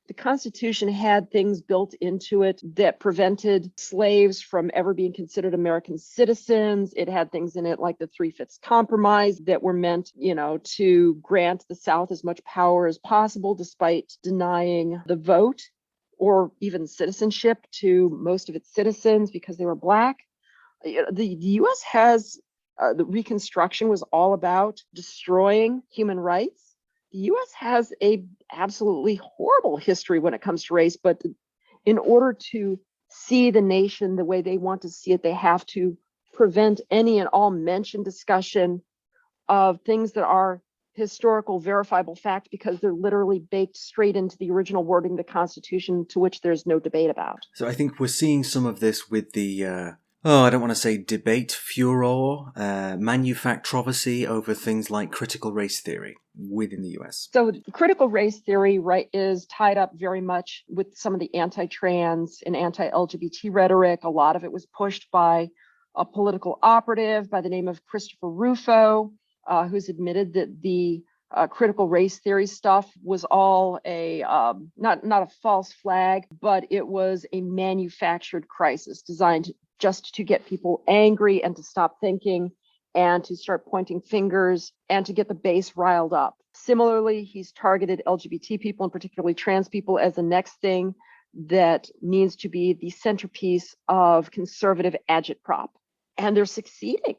the Constitution had things built into it that prevented slaves from ever being considered American citizens. It had things in it like the Three-Fifths Compromise that were meant, to grant the South as much power as possible, despite denying the vote or even citizenship to most of its citizens because they were Black. The U.S. has the Reconstruction was all about destroying human rights. the US has a absolutely horrible history when it comes to race, but in order to see the nation the way they want to see it, they have to prevent any and all mention, discussion of things that are historical, verifiable fact, because they're literally baked straight into the original wording of the Constitution, to which there's no debate about. So I think we're seeing some of this with the, I don't want to say debate, furor, manufactroversy over things like critical race theory within the US. So critical race theory, right, is tied up very much with some of the anti-trans and anti-LGBT rhetoric. A lot of it was pushed by a political operative by the name of Christopher Rufo, who's admitted that the critical race theory stuff was all a not a false flag, but it was a manufactured crisis designed just to get people angry and to stop thinking and to start pointing fingers and to get the base riled up. Similarly, he's targeted LGBT people and particularly trans people as the next thing that needs to be the centerpiece of conservative agitprop. And they're succeeding.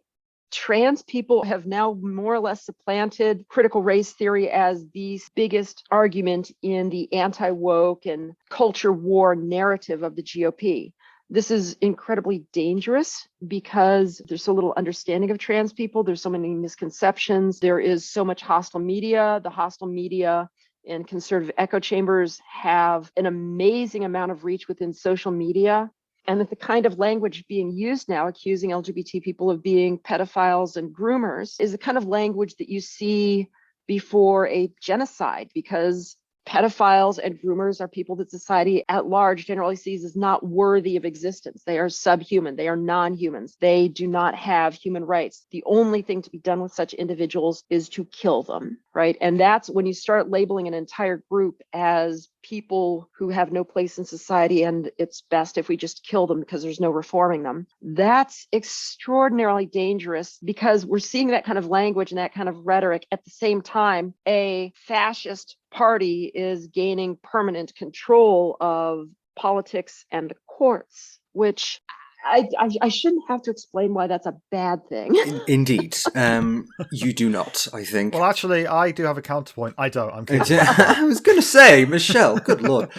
Trans people have now more or less supplanted critical race theory as the biggest argument in the anti-woke and culture war narrative of the GOP. This is incredibly dangerous because there's so little understanding of trans people. There's so many misconceptions. There is so much hostile media. The hostile media and conservative echo chambers have an amazing amount of reach within social media. And that the kind of language being used now, accusing LGBT people of being pedophiles and groomers, is the kind of language that you see before a genocide, because pedophiles and groomers are people that society at large generally sees as not worthy of existence. They are subhuman. They are non-humans. They do not have human rights. The only thing to be done with such individuals is to kill them, right? And that's when you start labeling an entire group as people who have no place in society and it's best if we just kill them because there's no reforming them. That's extraordinarily dangerous because we're seeing that kind of language and that kind of rhetoric at the same time a fascist party is gaining permanent control of politics and the courts, which I shouldn't have to explain why that's a bad thing. Indeed. You do not, I think. Well, actually, I do have a counterpoint. I don't. I'm kidding. I was going to say, Michelle, good Lord.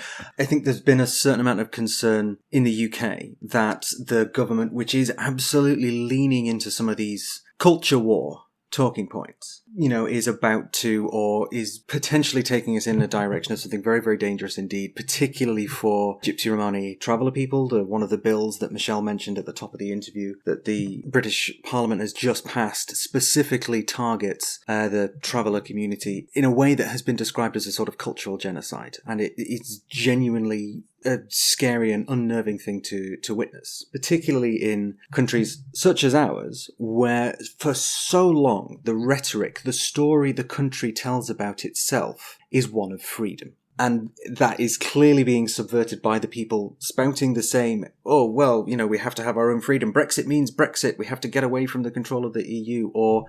I think there's been a certain amount of concern in the UK that the government, which is absolutely leaning into some of these culture war talking points, is about to or is potentially taking us in a direction of something very, very dangerous indeed, particularly for Gypsy Romani traveller people. One of the bills that Michelle mentioned at the top of the interview that the British Parliament has just passed specifically targets the traveller community in a way that has been described as a sort of cultural genocide. And it's genuinely a scary and unnerving thing to witness, particularly in countries such as ours, where for so long the rhetoric, the story the country tells about itself is one of freedom. And that is clearly being subverted by the people spouting the same, we have to have our own freedom. Brexit means Brexit. We have to get away from the control of the EU. Or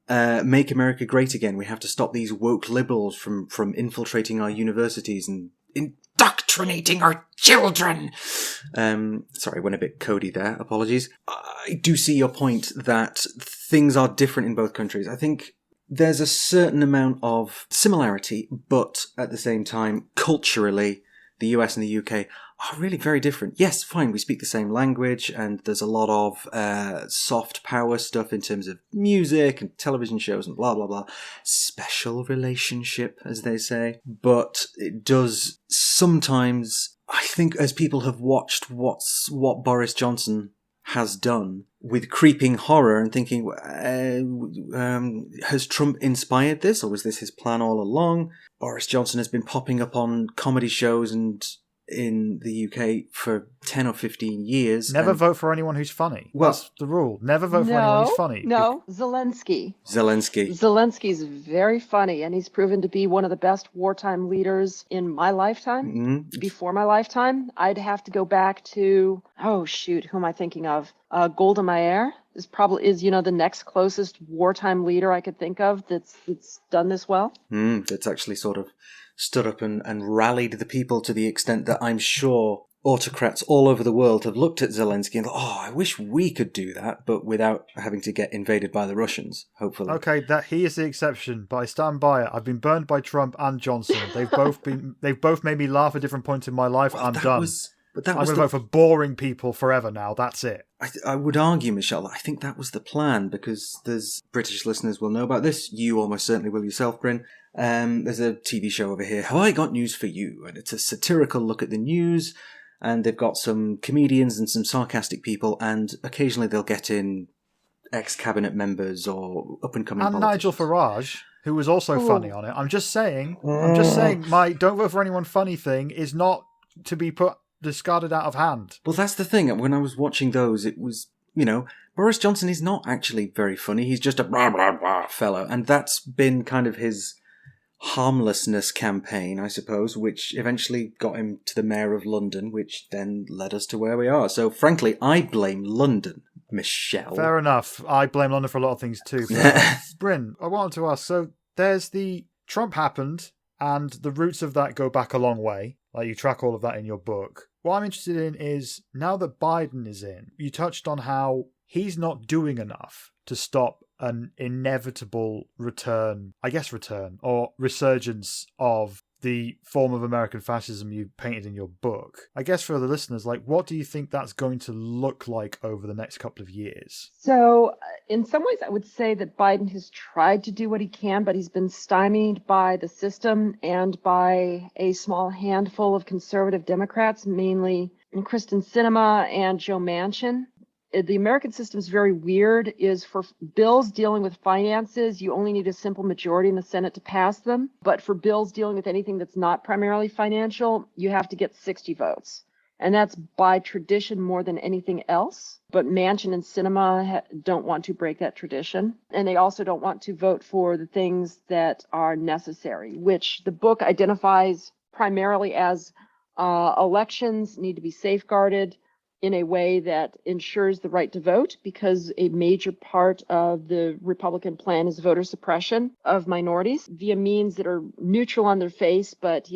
make America great again. We have to stop these woke liberals from infiltrating our universities and indoctrinating our children. Sorry, went a bit Cody there. Apologies. I do see your point that things are different in both countries. I think there's a certain amount of similarity, but at the same time, culturally, the US and the UK are really very different. Yes, fine, we speak the same language, and there's a lot of soft power stuff in terms of music and television shows and blah, blah, blah. Special relationship, as they say. But it does sometimes, I think, as people have watched what Boris Johnson has done with creeping horror and thinking, has Trump inspired this, or was this his plan all along? Boris Johnson has been popping up on comedy shows and in the UK for 10 or 15 years. Never vote for anyone who's funny. Well, that's the rule. Never vote for anyone who's funny. No, Zelensky. Zelensky's very funny, and he's proven to be one of the best wartime leaders in my lifetime. Mm-hmm. Before my lifetime, I'd have to go back to, who am I thinking of? Golda Meir is the next closest wartime leader I could think of that's done this well. That's actually sort of stood up and rallied the people to the extent that I'm sure autocrats all over the world have looked at Zelensky and thought, oh, I wish we could do that, but without having to get invaded by the Russians, hopefully. Okay, that he is the exception, but I stand by it. I've been burned by Trump and Johnson. They've both made me laugh at different points in my life. Well, I'm done. I'm going to vote for boring people forever now. That's it. I would argue, Michelle, I think that was the plan, because there's British listeners will know about this. You almost certainly will yourself, Bryn. There's a TV show over here, Have I Got News for You? And it's a satirical look at the news, and they've got some comedians and some sarcastic people, and occasionally they'll get in ex-cabinet members or up-and-coming And politicians. Nigel Farage, who was also funny on it. I'm just saying, my don't vote for anyone funny thing is not to be discarded out of hand. Well, that's the thing. When I was watching those, it was, Boris Johnson is not actually very funny. He's just a blah, blah, blah fellow. And that's been kind of his harmlessness campaign, I suppose, which eventually got him to the mayor of London, which then led us to where we are. So, frankly, I blame London, Michelle. Fair enough. I blame London for a lot of things too. Bryn, I wanted to ask, so there's the Trump happened, and the roots of that go back a long way. Like, you track all of that in your book. What I'm interested in is, now that Biden is in, you touched on how he's not doing enough to stop an inevitable return, or resurgence of the form of American fascism you painted in your book. I guess for the listeners, what do you think that's going to look like over the next couple of years? So in some ways, I would say that Biden has tried to do what he can, but he's been stymied by the system and by a small handful of conservative Democrats, mainly Kristen Sinema and Joe Manchin. The American system is very weird, is for bills dealing with finances, you only need a simple majority in the Senate to pass them. But for bills dealing with anything that's not primarily financial, you have to get 60 votes. And that's by tradition more than anything else. But Manchin and Sinema don't want to break that tradition. And they also don't want to vote for the things that are necessary, which the book identifies primarily as elections need to be safeguarded in a way that ensures the right to vote, because a major part of the Republican plan is voter suppression of minorities via means that are neutral on their face, but,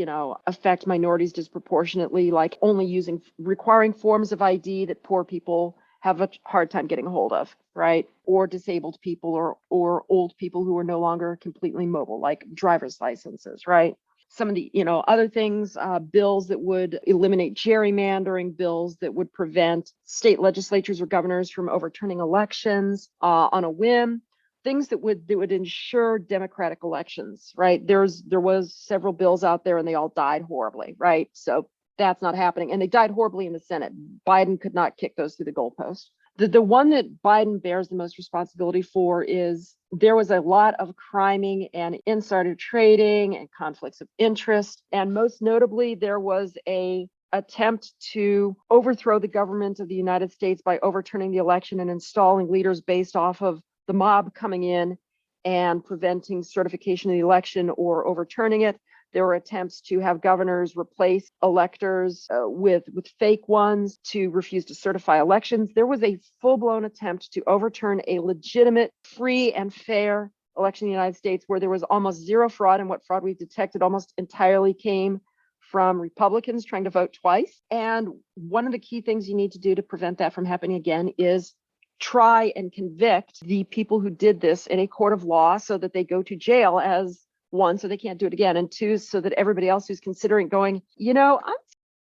affect minorities disproportionately, like only requiring forms of ID that poor people have a hard time getting a hold of, right? Or disabled people or old people who are no longer completely mobile, like driver's licenses, right? Some of the, other things, bills that would eliminate gerrymandering, bills that would prevent state legislatures or governors from overturning elections on a whim, things that would ensure democratic elections, right? There was several bills out there and they all died horribly, right? So that's not happening. And they died horribly in the Senate. Biden could not kick those through the goalpost. The one that Biden bears the most responsibility for is there was a lot of criming and insider trading and conflicts of interest. And most notably, there was a attempt to overthrow the government of the United States by overturning the election and installing leaders based off of the mob coming in and preventing certification of the election or overturning it. There were attempts to have governors replace electors with fake ones, to refuse to certify elections. There was a full-blown attempt to overturn a legitimate, free, and fair election in the United States where there was almost zero fraud, and what fraud we've detected almost entirely came from Republicans trying to vote twice. And one of the key things you need to do to prevent that from happening again is try and convict the people who did this in a court of law so that they go to jail, as one, so they can't do it again, and two, so that everybody else who's considering going, I'm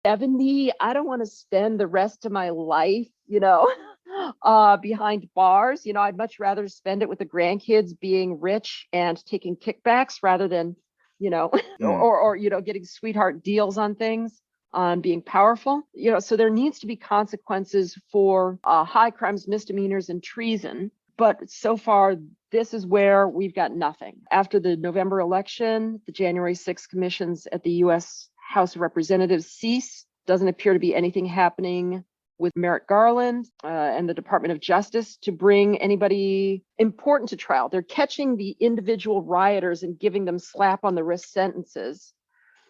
70, I don't want to spend the rest of my life, behind bars. I'd much rather spend it with the grandkids being rich and taking kickbacks rather than, or getting sweetheart deals on things, on being powerful. So there needs to be consequences for high crimes, misdemeanors, and treason. But so far, this is where we've got nothing. After the November election, the January 6th commissions at the U.S. House of Representatives cease. Doesn't appear to be anything happening with Merrick Garland and the Department of Justice to bring anybody important to trial. They're catching the individual rioters and giving them slap on the wrist sentences,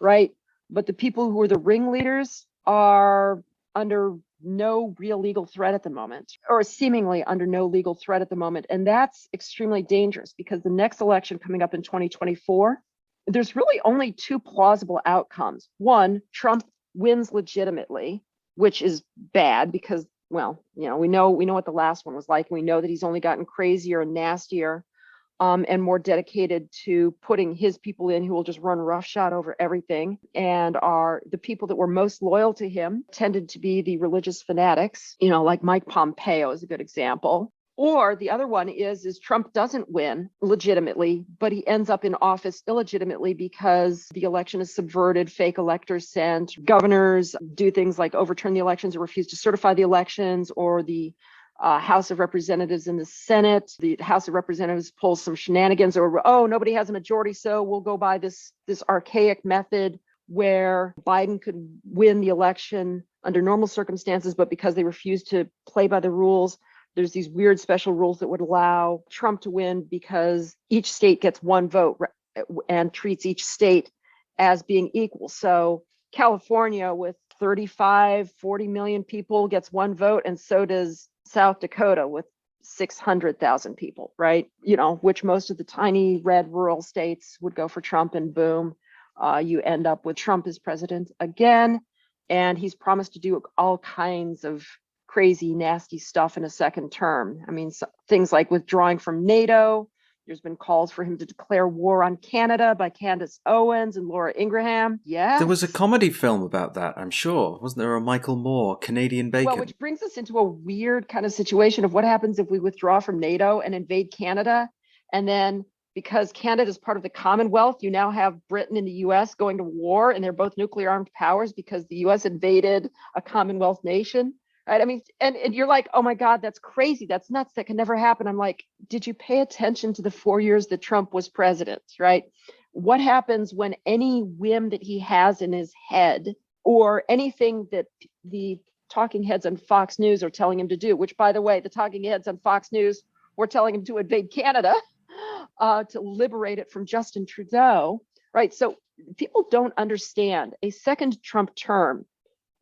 right? But the people who are the ringleaders are under no real legal threat at the moment, or seemingly under no legal threat at the moment. And that's extremely dangerous, because the next election coming up in 2024, there's really only two plausible outcomes. One, Trump wins legitimately, which is bad because, well, we know what the last one was like. We know that he's only gotten crazier and nastier, and more dedicated to putting his people in who will just run roughshod over everything. And are the people that were most loyal to him tended to be the religious fanatics, like Mike Pompeo is a good example. Or the other one is Trump doesn't win legitimately, but he ends up in office illegitimately because the election is subverted, fake electors sent, governors do things like overturn the elections or refuse to certify the elections, or the House of Representatives and the Senate, the House of Representatives pulls some shenanigans, or, oh, nobody has a majority, so we'll go by this archaic method where Biden could win the election under normal circumstances, but because they refused to play by the rules, there's these weird special rules that would allow Trump to win because each state gets one vote and treats each state as being equal. So California with 35, 40 million people gets one vote, and so does South Dakota with 600,000 people, right? Which most of the tiny red rural states would go for Trump, and boom, you end up with Trump as president again. And he's promised to do all kinds of crazy, nasty stuff in a second term. I mean, things like withdrawing from NATO. There's been calls for him to declare war on Canada by Candace Owens and Laura Ingraham. Yeah. There was a comedy film about that, I'm sure. Wasn't there a Michael Moore, Canadian Bacon? Well, which brings us into a weird kind of situation of what happens if we withdraw from NATO and invade Canada. And then because Canada is part of the Commonwealth, you now have Britain and the US going to war, and they're both nuclear armed powers because the US invaded a Commonwealth nation. Right. I mean, and you're like, oh my God, that's crazy. That's nuts. That can never happen. I'm like, did you pay attention to the 4 years that Trump was president? Right. What happens when any whim that he has in his head, or anything that the talking heads on Fox News are telling him to do, which, by the way, the talking heads on Fox News were telling him to invade Canada, to liberate it from Justin Trudeau. Right. So people don't understand a second Trump term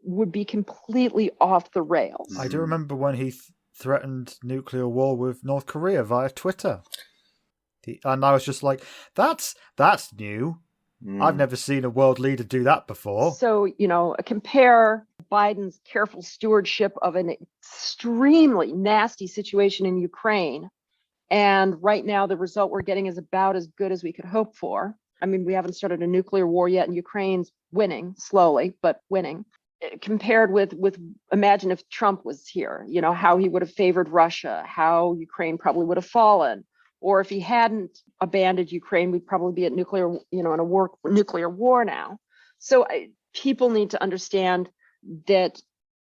would be completely off the rails. I do remember when he threatened nuclear war with North Korea via Twitter. And I was just like, that's new. I've never seen a world leader do that before. So, compare Biden's careful stewardship of an extremely nasty situation in Ukraine. And right now, the result we're getting is about as good as we could hope for. I mean, we haven't started a nuclear war yet, and Ukraine's winning slowly, but winning. Compared with imagine if Trump was here, how he would have favored Russia, how Ukraine probably would have fallen, or if he hadn't abandoned Ukraine, we'd probably be at nuclear war now. So people need to understand that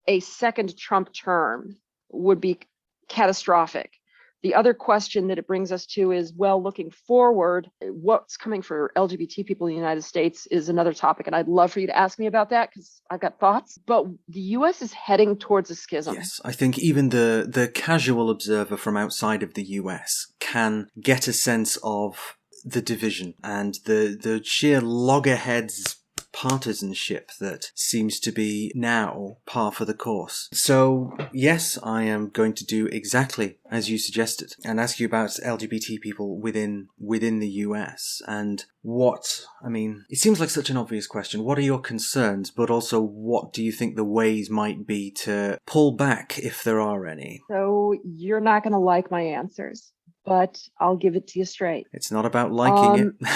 a second Trump term would be catastrophic. The other question that it brings us to is, well, looking forward, what's coming for LGBT people in the United States is another topic. And I'd love for you to ask me about that because I've got thoughts. But the US is heading towards a schism. Yes, I think even the casual observer from outside of the US can get a sense of the division and the sheer loggerheads partisanship that seems to be now par for the course. So, yes, I am going to do exactly as you suggested and ask you about LGBT people within the US and it seems like such an obvious question. What are your concerns, but also what do you think the ways might be to pull back if there are any? So, you're not going to like my answers, but I'll give it to you straight. It's not about liking it.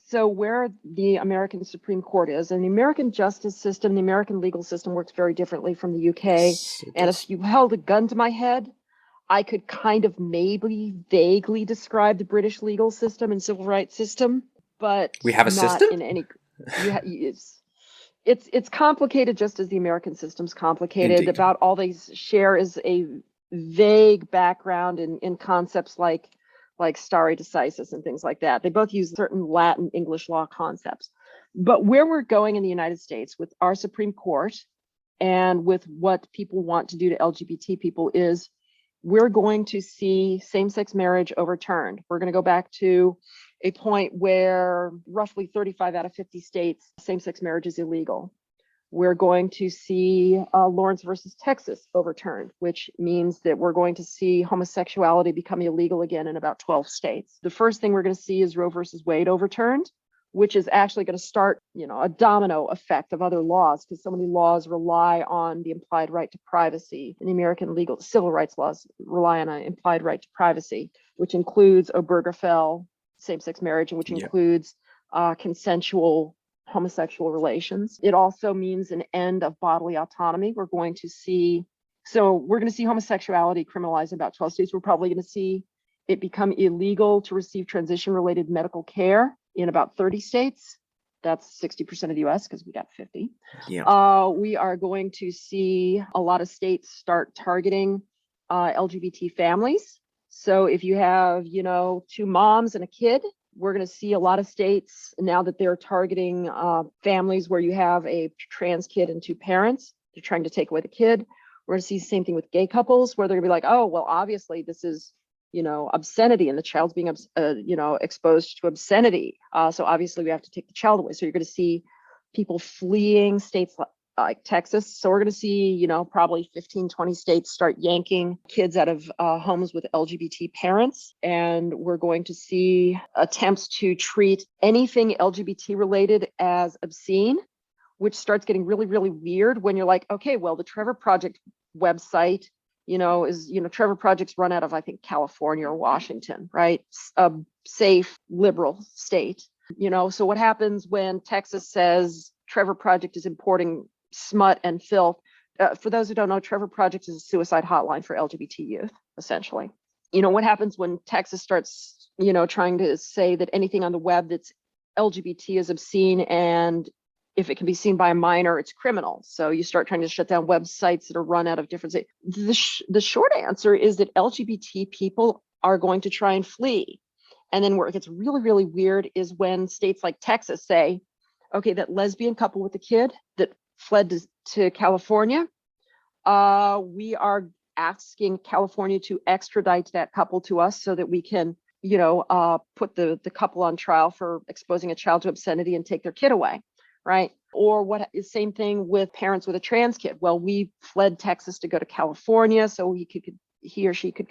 So where the American Supreme Court is, and the American justice system, the American legal system works very differently from the UK. Yes, and if you held a gun to my head, I could kind of maybe vaguely describe the British legal system and civil rights system, but we have a not system? in any. It's complicated, just as the American system's complicated. Indeed. About all they share is a vague background in concepts like stare decisis and things like that. They both use certain Latin English law concepts. But where we're going in the United States with our Supreme Court and with what people want to do to LGBT people is we're going to see same-sex marriage overturned. We're going to go back to a point where roughly 35 out of 50 states, same-sex marriage is illegal. We're going to see Lawrence versus Texas overturned, which means that we're going to see homosexuality become illegal again in about 12 states. The first thing we're going to see is Roe versus Wade overturned, which is actually going to start, a domino effect of other laws, because so many laws rely on the implied right to privacy. And the American legal civil rights laws rely on an implied right to privacy, which includes Obergefell, same-sex marriage, and which includes consensual homosexual relations. It also means an end of bodily autonomy. We're going to see homosexuality criminalized in about 12 states. We're probably going to see it become illegal to receive transition-related medical care in about 30 states. That's 60% of the US, because we got 50. Yeah. We are going to see a lot of states start targeting LGBT families. So if you have, two moms and a kid, we're going to see a lot of states now that they're targeting families where you have a trans kid and two parents. They're trying to take away the kid. We're going to see the same thing with gay couples, where they're going to be like, oh, well, obviously this is, obscenity, and the child's being, exposed to obscenity. So obviously we have to take the child away. So you're going to see people fleeing states like Texas. So we're going to see, probably 15, 20 states start yanking kids out of homes with LGBT parents. And we're going to see attempts to treat anything LGBT related as obscene, which starts getting really, really weird when you're like, okay, well, the Trevor Project website, Trevor Project's run out of, I think, California or Washington, right? A safe liberal state, so what happens when Texas says Trevor Project is importing smut and filth? For those who don't know, Trevor Project is a suicide hotline for LGBT youth, essentially. What happens when Texas starts, trying to say that anything on the web that's LGBT is obscene, and if it can be seen by a minor, it's criminal. So you start trying to shut down websites that are run out of different states. The short answer is that LGBT people are going to try and flee. And then where it gets really, really weird is when states like Texas say, okay, that lesbian couple with the kid that fled to California, we are asking California to extradite that couple to us so that we can, put the couple on trial for exposing a child to obscenity and take their kid away. Right. Or what is same thing with parents with a trans kid? Well, we fled Texas to go to California so he or she could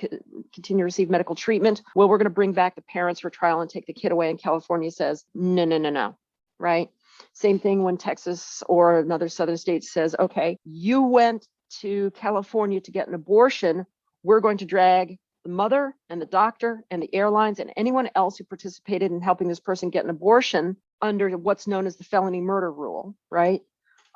continue to receive medical treatment. Well, we're going to bring back the parents for trial and take the kid away. And California says, no. Right. Same thing when Texas or another southern state says, okay, you went to California to get an abortion. We're going to drag the mother and the doctor and the airlines and anyone else who participated in helping this person get an abortion under what's known as the felony murder rule, right?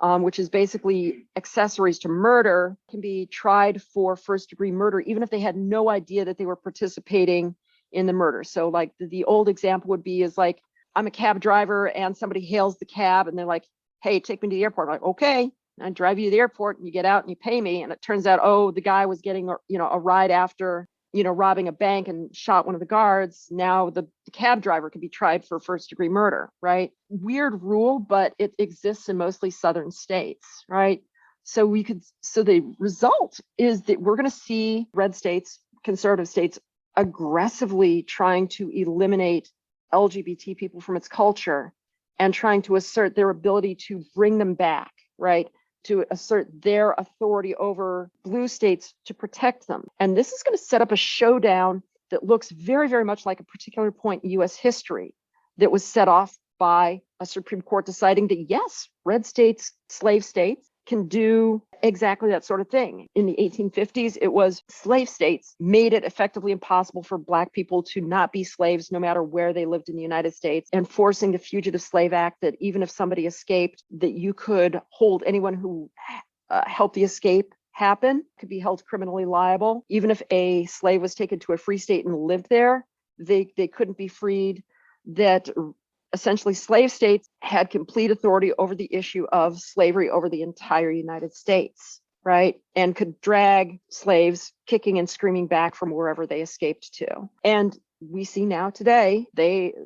Which is basically accessories to murder can be tried for first degree murder, even if they had no idea that they were participating in the murder. So like the old example would be is like, I'm a cab driver and somebody hails the cab and they're like, hey, take me to the airport. I'm like, okay. I drive you to the airport and you get out and you pay me. And it turns out, oh, the guy was getting, a ride after, robbing a bank and shot one of the guards. Now the cab driver could be tried for first degree murder, right? Weird rule, but it exists in mostly southern states, right? So the result is that we're going to see red states, conservative states, aggressively trying to eliminate LGBT people from its culture and trying to assert their ability to bring them back, right? To assert their authority over blue states to protect them. And this is going to set up a showdown that looks very, very much like a particular point in US history that was set off by a Supreme Court deciding that yes, red states, slave states, can do exactly that sort of thing. In the 1850s, it was slave states made it effectively impossible for Black people to not be slaves no matter where they lived in the United States, and forcing the Fugitive Slave Act that even if somebody escaped, that you could hold anyone who helped the escape happen, could be held criminally liable. Even if a slave was taken to a free state and lived there, they couldn't be freed. That essentially slave states had complete authority over the issue of slavery over the entire United States, right? And could drag slaves kicking and screaming back from wherever they escaped to. And we see now today,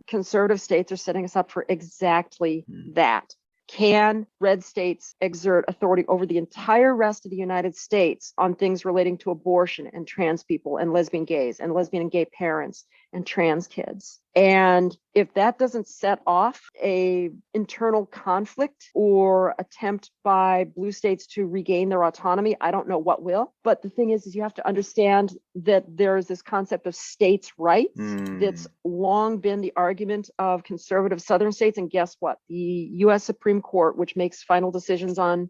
conservative states are setting us up for exactly that. Can red states exert authority over the entire rest of the United States on things relating to abortion and trans people and lesbian gays and lesbian and gay parents and trans kids. And if that doesn't set off a internal conflict or attempt by blue states to regain their autonomy, I don't know what will. But the thing is you have to understand that there's this concept of states' rights that's long been the argument of conservative Southern states. And guess what? The U.S. Supreme Court, which makes final decisions on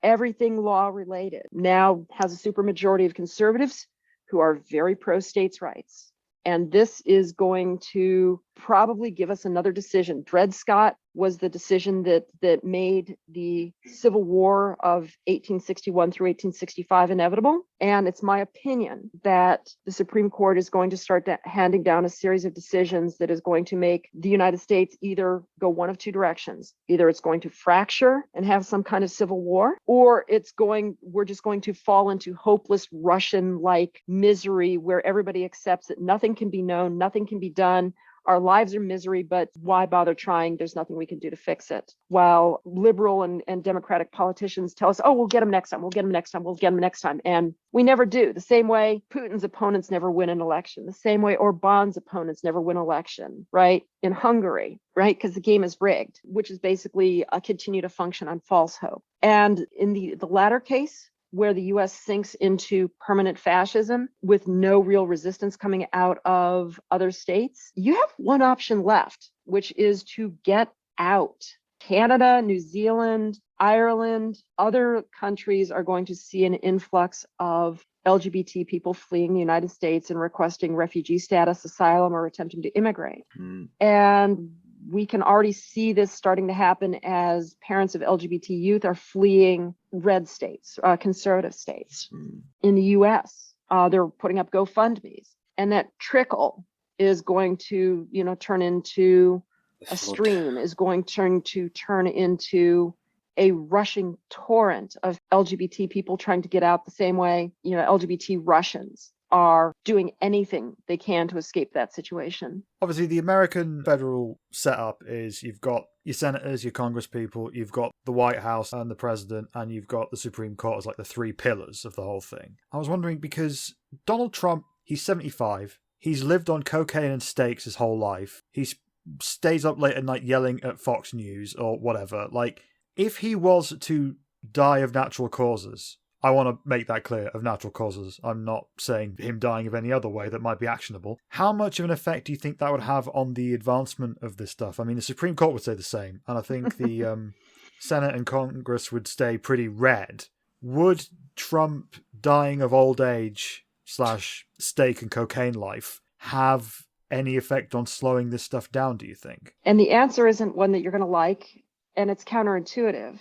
everything law related, now has a supermajority of conservatives who are very pro states' rights. And this is going to probably give us another decision. Dred Scott was the decision that made the Civil War of 1861 through 1865 inevitable. And it's my opinion that the Supreme Court is going to start handing down a series of decisions that is going to make the United States either go one of two directions. Either it's going to fracture and have some kind of civil war, or we're just going to fall into hopeless Russian-like misery where everybody accepts that nothing can be known, nothing can be done. Our lives are misery, but why bother trying? There's nothing we can do to fix it. While liberal and democratic politicians tell us, oh, we'll get them next time. We'll get them next time. We'll get them next time. And we never do. The same way Putin's opponents never win an election. The same way Orban's opponents never win an election, right? In Hungary, right? Because the game is rigged, which is basically continue to function on false hope. And in the latter case, where the U.S. sinks into permanent fascism with no real resistance coming out of other states, you have one option left, which is to get out. Canada, New Zealand, Ireland, other countries are going to see an influx of LGBT people fleeing the United States and requesting refugee status, asylum, or attempting to immigrate. And we can already see this starting to happen as parents of LGBT youth are fleeing red states, conservative states. In the US, they're putting up GoFundMes. And that trickle is going to, turn into a stream, is going to turn into a rushing torrent of LGBT people trying to get out the same way, LGBT Russians are doing anything they can to escape that situation. Obviously, the American federal setup is you've got your senators, your congresspeople, you've got the White House and the president, and you've got the Supreme Court as like the three pillars of the whole thing. I was wondering, because Donald Trump, he's 75, he's lived on cocaine and steaks his whole life, he stays up late at night yelling at Fox News or whatever. Like, if he was to die of natural causes, I want to make that clear, of natural causes. I'm not saying him dying of any other way that might be actionable. How much of an effect do you think that would have on the advancement of this stuff? I mean, the Supreme Court would say the same, and I think the Senate and Congress would stay pretty red. Would Trump dying of old age / steak and cocaine life have any effect on slowing this stuff down, do you think? And the answer isn't one that you're going to like, and it's counterintuitive.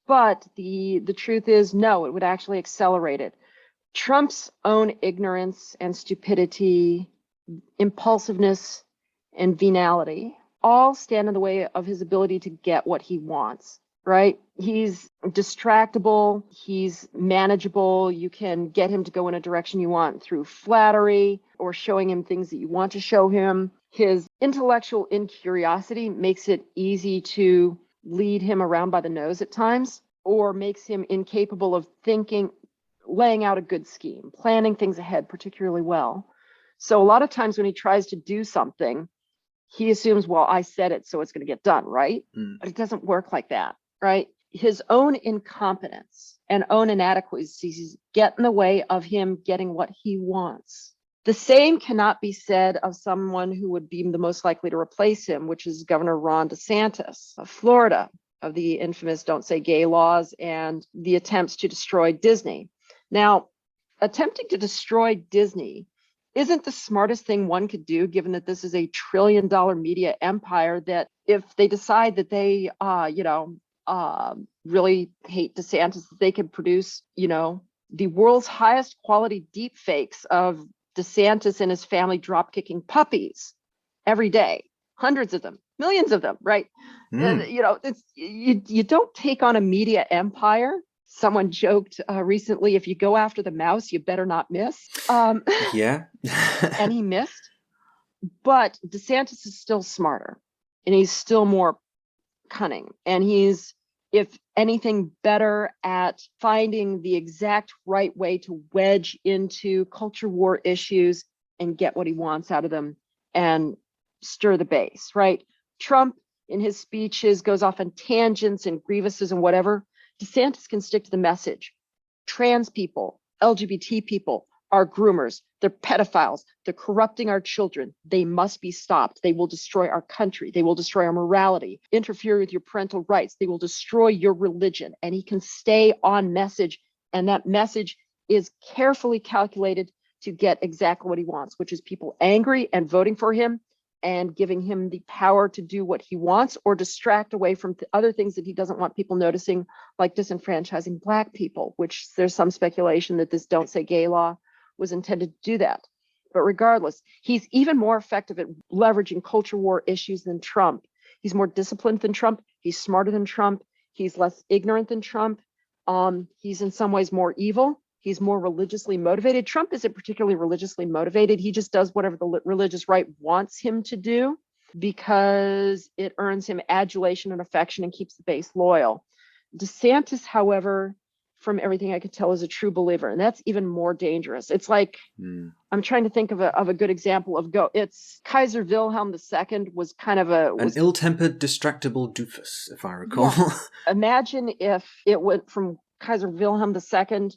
But the truth is, no, it would actually accelerate it. Trump's own ignorance and stupidity, impulsiveness and venality all stand in the way of his ability to get what he wants, right? He's distractible, he's manageable. You can get him to go in a direction you want through flattery or showing him things that you want to show him. His intellectual incuriosity makes it easy to lead him around by the nose at times, or makes him incapable of thinking, laying out a good scheme, planning things ahead particularly well. So a lot of times when he tries to do something, he assumes, well, I said it, so it's going to get done, right? But it doesn't work like that, right? His own incompetence and own inadequacies get in the way of him getting what he wants. The same cannot be said of someone who would be the most likely to replace him, which is Governor Ron DeSantis of Florida, of the infamous Don't Say Gay laws and the attempts to destroy Disney. Now, attempting to destroy Disney isn't the smartest thing one could do, given that this is a $1 trillion media empire that if they decide that they, really hate DeSantis, that they can produce, the world's highest quality deep fakes of DeSantis and his family drop kicking puppies every day, hundreds of them, millions of them, right? And, you don't take on a media empire. Someone joked recently, if you go after the mouse, you better not miss. Yeah. And he missed. But DeSantis is still smarter and he's still more cunning. And he's, if anything, better at finding the exact right way to wedge into culture war issues and get what he wants out of them and stir the base, right? Trump in his speeches goes off on tangents and grievances and whatever. DeSantis can stick to the message. Trans people, LGBT people are groomers. They're pedophiles. They're corrupting our children. They must be stopped. They will destroy our country. They will destroy our morality, interfere with your parental rights. They will destroy your religion. And he can stay on message. And that message is carefully calculated to get exactly what he wants, which is people angry and voting for him and giving him the power to do what he wants or distract away from other things that he doesn't want people noticing, like disenfranchising Black people, which there's some speculation that this Don't Say Gay law was intended to do that. But regardless, he's even more effective at leveraging culture war issues than Trump. He's more disciplined than Trump. He's smarter than Trump. He's less ignorant than Trump. He's in some ways more evil. He's more religiously motivated. Trump isn't particularly religiously motivated. He just does whatever the religious right wants him to do because it earns him adulation and affection and keeps the base loyal. DeSantis, however, from everything I could tell, is a true believer, and that's even more dangerous. It's like, I'm trying to think of a good example of it's Kaiser Wilhelm II was kind of an ill-tempered, distractible doofus, if I recall. Yeah. Imagine if it went from Kaiser Wilhelm II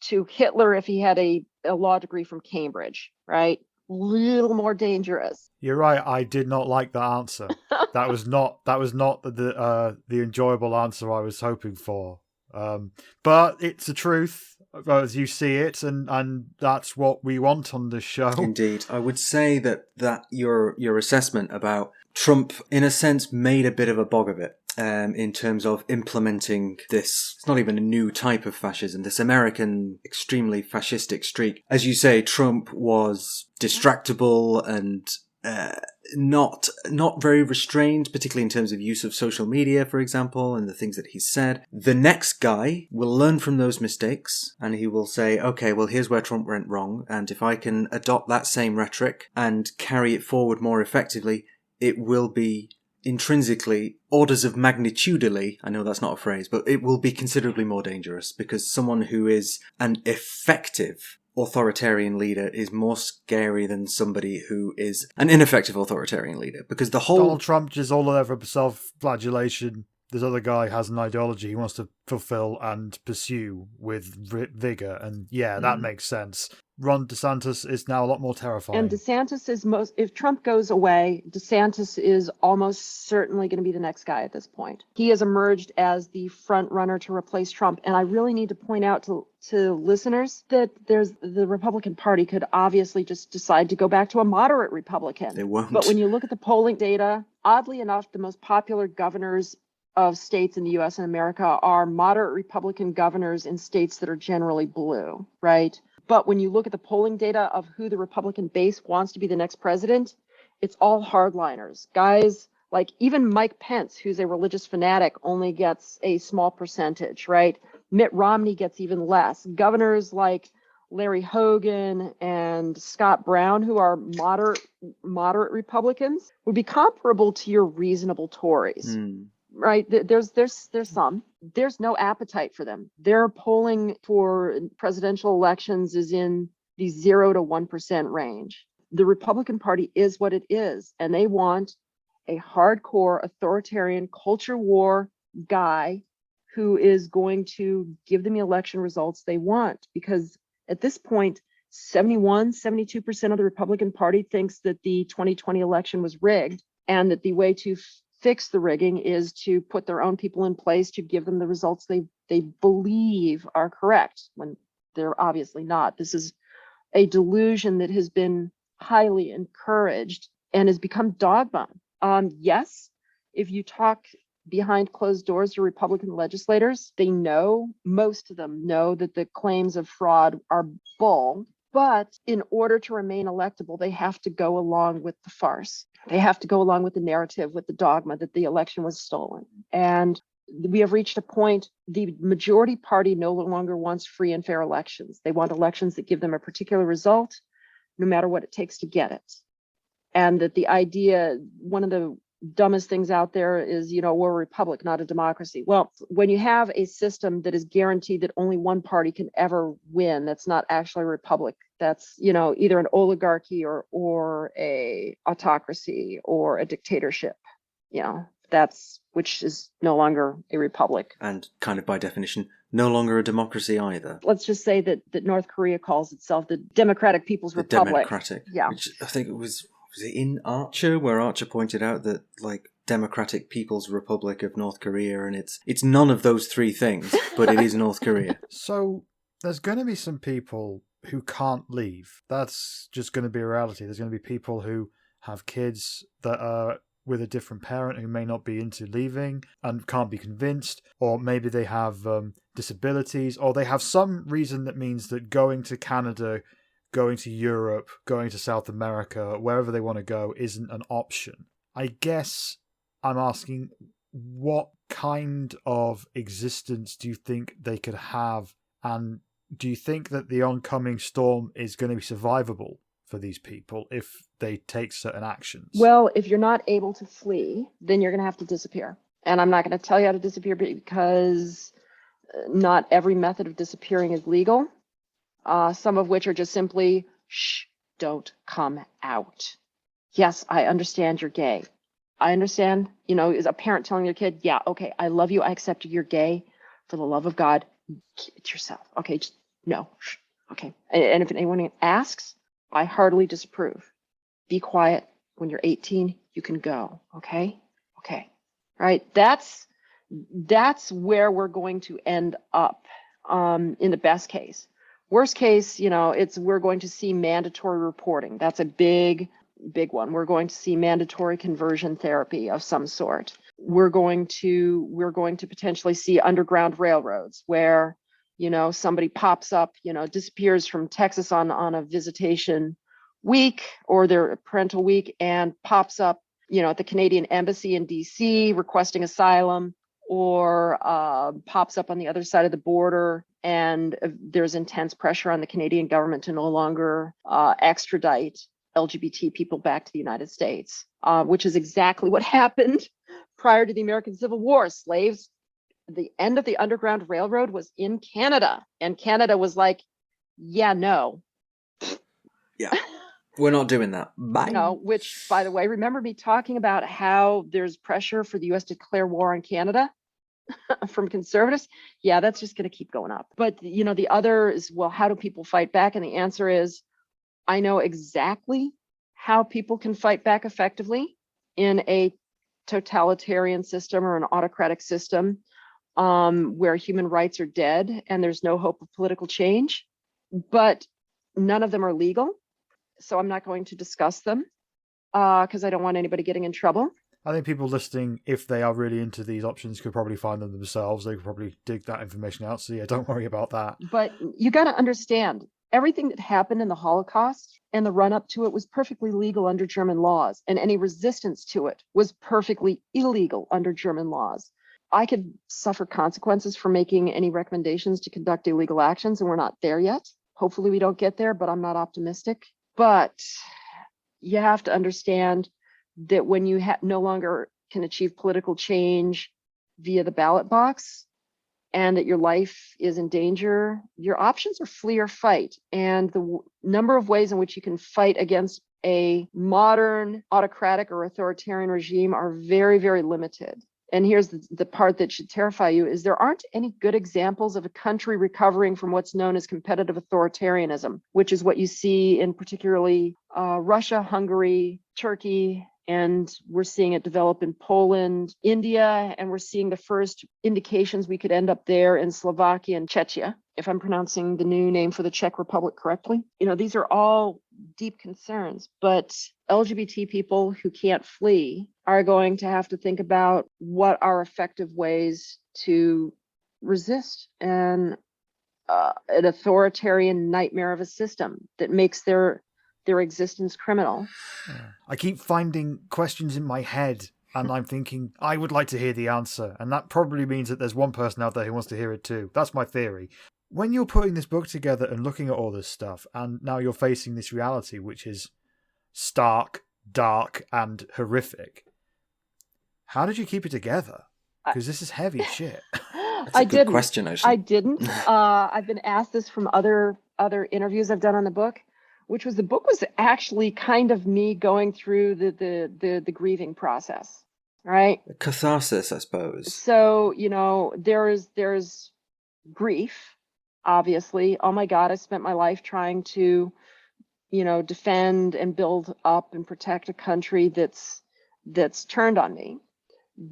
to Hitler if he had a law degree from Cambridge, right? Little more dangerous. You're right. I did not like that answer. That was not the enjoyable answer I was hoping for. But it's the truth as you see it, and that's what we want on this show. Indeed. I would say that your assessment about Trump, in a sense, made a bit of a bog of it. In terms of implementing this, it's not even a new type of fascism, this American extremely fascistic streak. As you say, Trump was distractible and not very restrained, particularly in terms of use of social media, for example, and the things that he said. The next guy will learn from those mistakes, and he will say, okay, well, here's where Trump went wrong, and if I can adopt that same rhetoric and carry it forward more effectively, it will be intrinsically, orders of magnitudely, I know that's not a phrase, but it will be considerably more dangerous, because someone who is an effective authoritarian leader is more scary than somebody who is an ineffective authoritarian leader, because the whole... Donald Trump is all over self-flagellation. This other guy has an ideology he wants to fulfill and pursue with vigor, and that makes sense. Ron DeSantis is now a lot more terrifying. And DeSantis is if Trump goes away, DeSantis is almost certainly going to be the next guy at this point. He has emerged as the front runner to replace Trump. And I really need to point out to listeners that the Republican Party could obviously just decide to go back to a moderate Republican. They won't. But when you look at the polling data, oddly enough, the most popular governors of states in the U.S. and America are moderate Republican governors in states that are generally blue, right? But when you look at the polling data of who the Republican base wants to be the next president, it's all hardliners. Guys like even Mike Pence, who's a religious fanatic, only gets a small percentage, right? Mitt Romney gets even less. Governors like Larry Hogan and Scott Brown, who are moderate Republicans, would be comparable to your reasonable Tories. Right. There's no appetite for them. Their polling for presidential elections is in the 0 to 1% range. The Republican Party is what it is, and they want a hardcore authoritarian culture war guy who is going to give them the election results they want. Because at this point, 72% of the Republican Party thinks that the 2020 election was rigged, and that the way to fix the rigging is to put their own people in place to give them the results they believe are correct when they're obviously not. This is a delusion that has been highly encouraged and has become dogma. Yes, if you talk behind closed doors to Republican legislators, most of them know that the claims of fraud are bull. But in order to remain electable, they have to go along with the farce. They have to go along with the narrative, with the dogma that the election was stolen. And we have reached a point, the majority party no longer wants free and fair elections. They want elections that give them a particular result, no matter what it takes to get it. And that the idea, one of the dumbest things out there is, we're a republic, not a democracy. Well, when you have a system that is guaranteed that only one party can ever win, that's not actually a republic, That's, either an oligarchy or a autocracy or a dictatorship. Which is no longer a republic. And kind of by definition, no longer a democracy either. Let's just say that North Korea calls itself the Democratic People's Republic. Democratic. Yeah. Which I think it was it in Archer, where Archer pointed out that, like, Democratic People's Republic of North Korea, and it's none of those three things, but it is North Korea. So there's going to be some people who can't leave. That's just going to be a reality. There's going to be people who have kids that are with a different parent who may not be into leaving and can't be convinced, or maybe they have disabilities, or they have some reason that means that going to Canada, going to Europe, going to South America, wherever they want to go isn't an option. I guess I'm asking, what kind of existence do you think they could have, and do you think that the oncoming storm is going to be survivable for these people if they take certain actions? Well, if you're not able to flee, then you're going to have to disappear. And I'm not going to tell you how to disappear because not every method of disappearing is legal. Some of which are just simply, shh, don't come out. Yes, I understand you're gay. I understand, is a parent telling their kid, yeah, okay, I love you, I accept you're gay. For the love of God, keep it to yourself. Okay, just no. Shh. Okay. And if anyone asks, I heartily disapprove. Be quiet. When you're 18, you can go. Okay? Okay. Right? That's where we're going to end up in the best case. Worst case, we're going to see mandatory reporting. That's a big one. We're going to see mandatory conversion therapy of some sort. We're going to potentially see underground railroads where, somebody pops up, disappears from Texas on a visitation week or their parental week and pops up, at the Canadian Embassy in DC requesting asylum, or pops up on the other side of the border, and there's intense pressure on the Canadian government to no longer extradite LGBT people back to the United States, which is exactly what happened prior to the American Civil War. Slaves, the end of the Underground Railroad was in Canada, and Canada was like, yeah, no. Yeah. We're not doing that. Bye. Which, by the way, remember me talking about how there's pressure for the U.S. to declare war on Canada from conservatives? Yeah, that's just going to keep going up. But, the other is, well, how do people fight back? And the answer is, I know exactly how people can fight back effectively in a totalitarian system or an autocratic system where human rights are dead and there's no hope of political change. But none of them are legal. So I'm not going to discuss them because I don't want anybody getting in trouble. I think people listening, if they are really into these options, could probably find them themselves. They could probably dig that information out. So yeah, don't worry about that. But you got to understand, everything that happened in the Holocaust and the run up to it was perfectly legal under German laws. And any resistance to it was perfectly illegal under German laws. I could suffer consequences for making any recommendations to conduct illegal actions, and we're not there yet. Hopefully we don't get there, but I'm not optimistic. But you have to understand that when you no longer can achieve political change via the ballot box and that your life is in danger, your options are flee or fight. And the number of ways in which you can fight against a modern autocratic or authoritarian regime are very, very limited. And here's the part that should terrify you, is there aren't any good examples of a country recovering from what's known as competitive authoritarianism, which is what you see in particularly Russia, Hungary, Turkey, and we're seeing it develop in Poland, India, and we're seeing the first indications we could end up there in Slovakia and Czechia, if I'm pronouncing the new name for the Czech Republic correctly. These are all deep concerns, but LGBT people who can't flee are going to have to think about what are effective ways to resist an authoritarian nightmare of a system that makes their existence criminal. I keep finding questions in my head and I'm thinking, I would like to hear the answer. And that probably means that there's one person out there who wants to hear it too. That's my theory. When you're putting this book together and looking at all this stuff, and now you're facing this reality, which is stark, dark, and horrific, how did you keep it together? Because this is heavy shit. That's a good question, actually. I didn't. I've been asked this from other interviews I've done on the book. which was the book was actually kind of me going through the grieving process, right? Catharsis, I suppose. So, you know, there's grief, obviously. Oh my God, I spent my life trying to, you know, defend and build up and protect a country that's turned on me.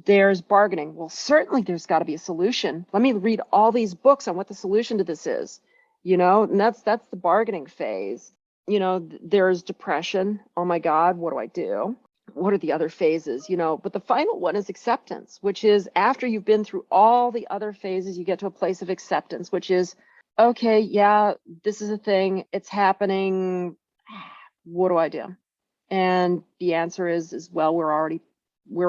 There's bargaining. Well, certainly there's got to be a solution. Let me read all these books on what the solution to this is, you know, and that's the bargaining phase. You know, there's depression. Oh my God, what do I do? What are the other phases, you know? But the final one is acceptance, which is after you've been through all the other phases, you get to a place of acceptance, which is, okay, yeah, this is a thing. It's happening. What do I do? And the answer is well, we're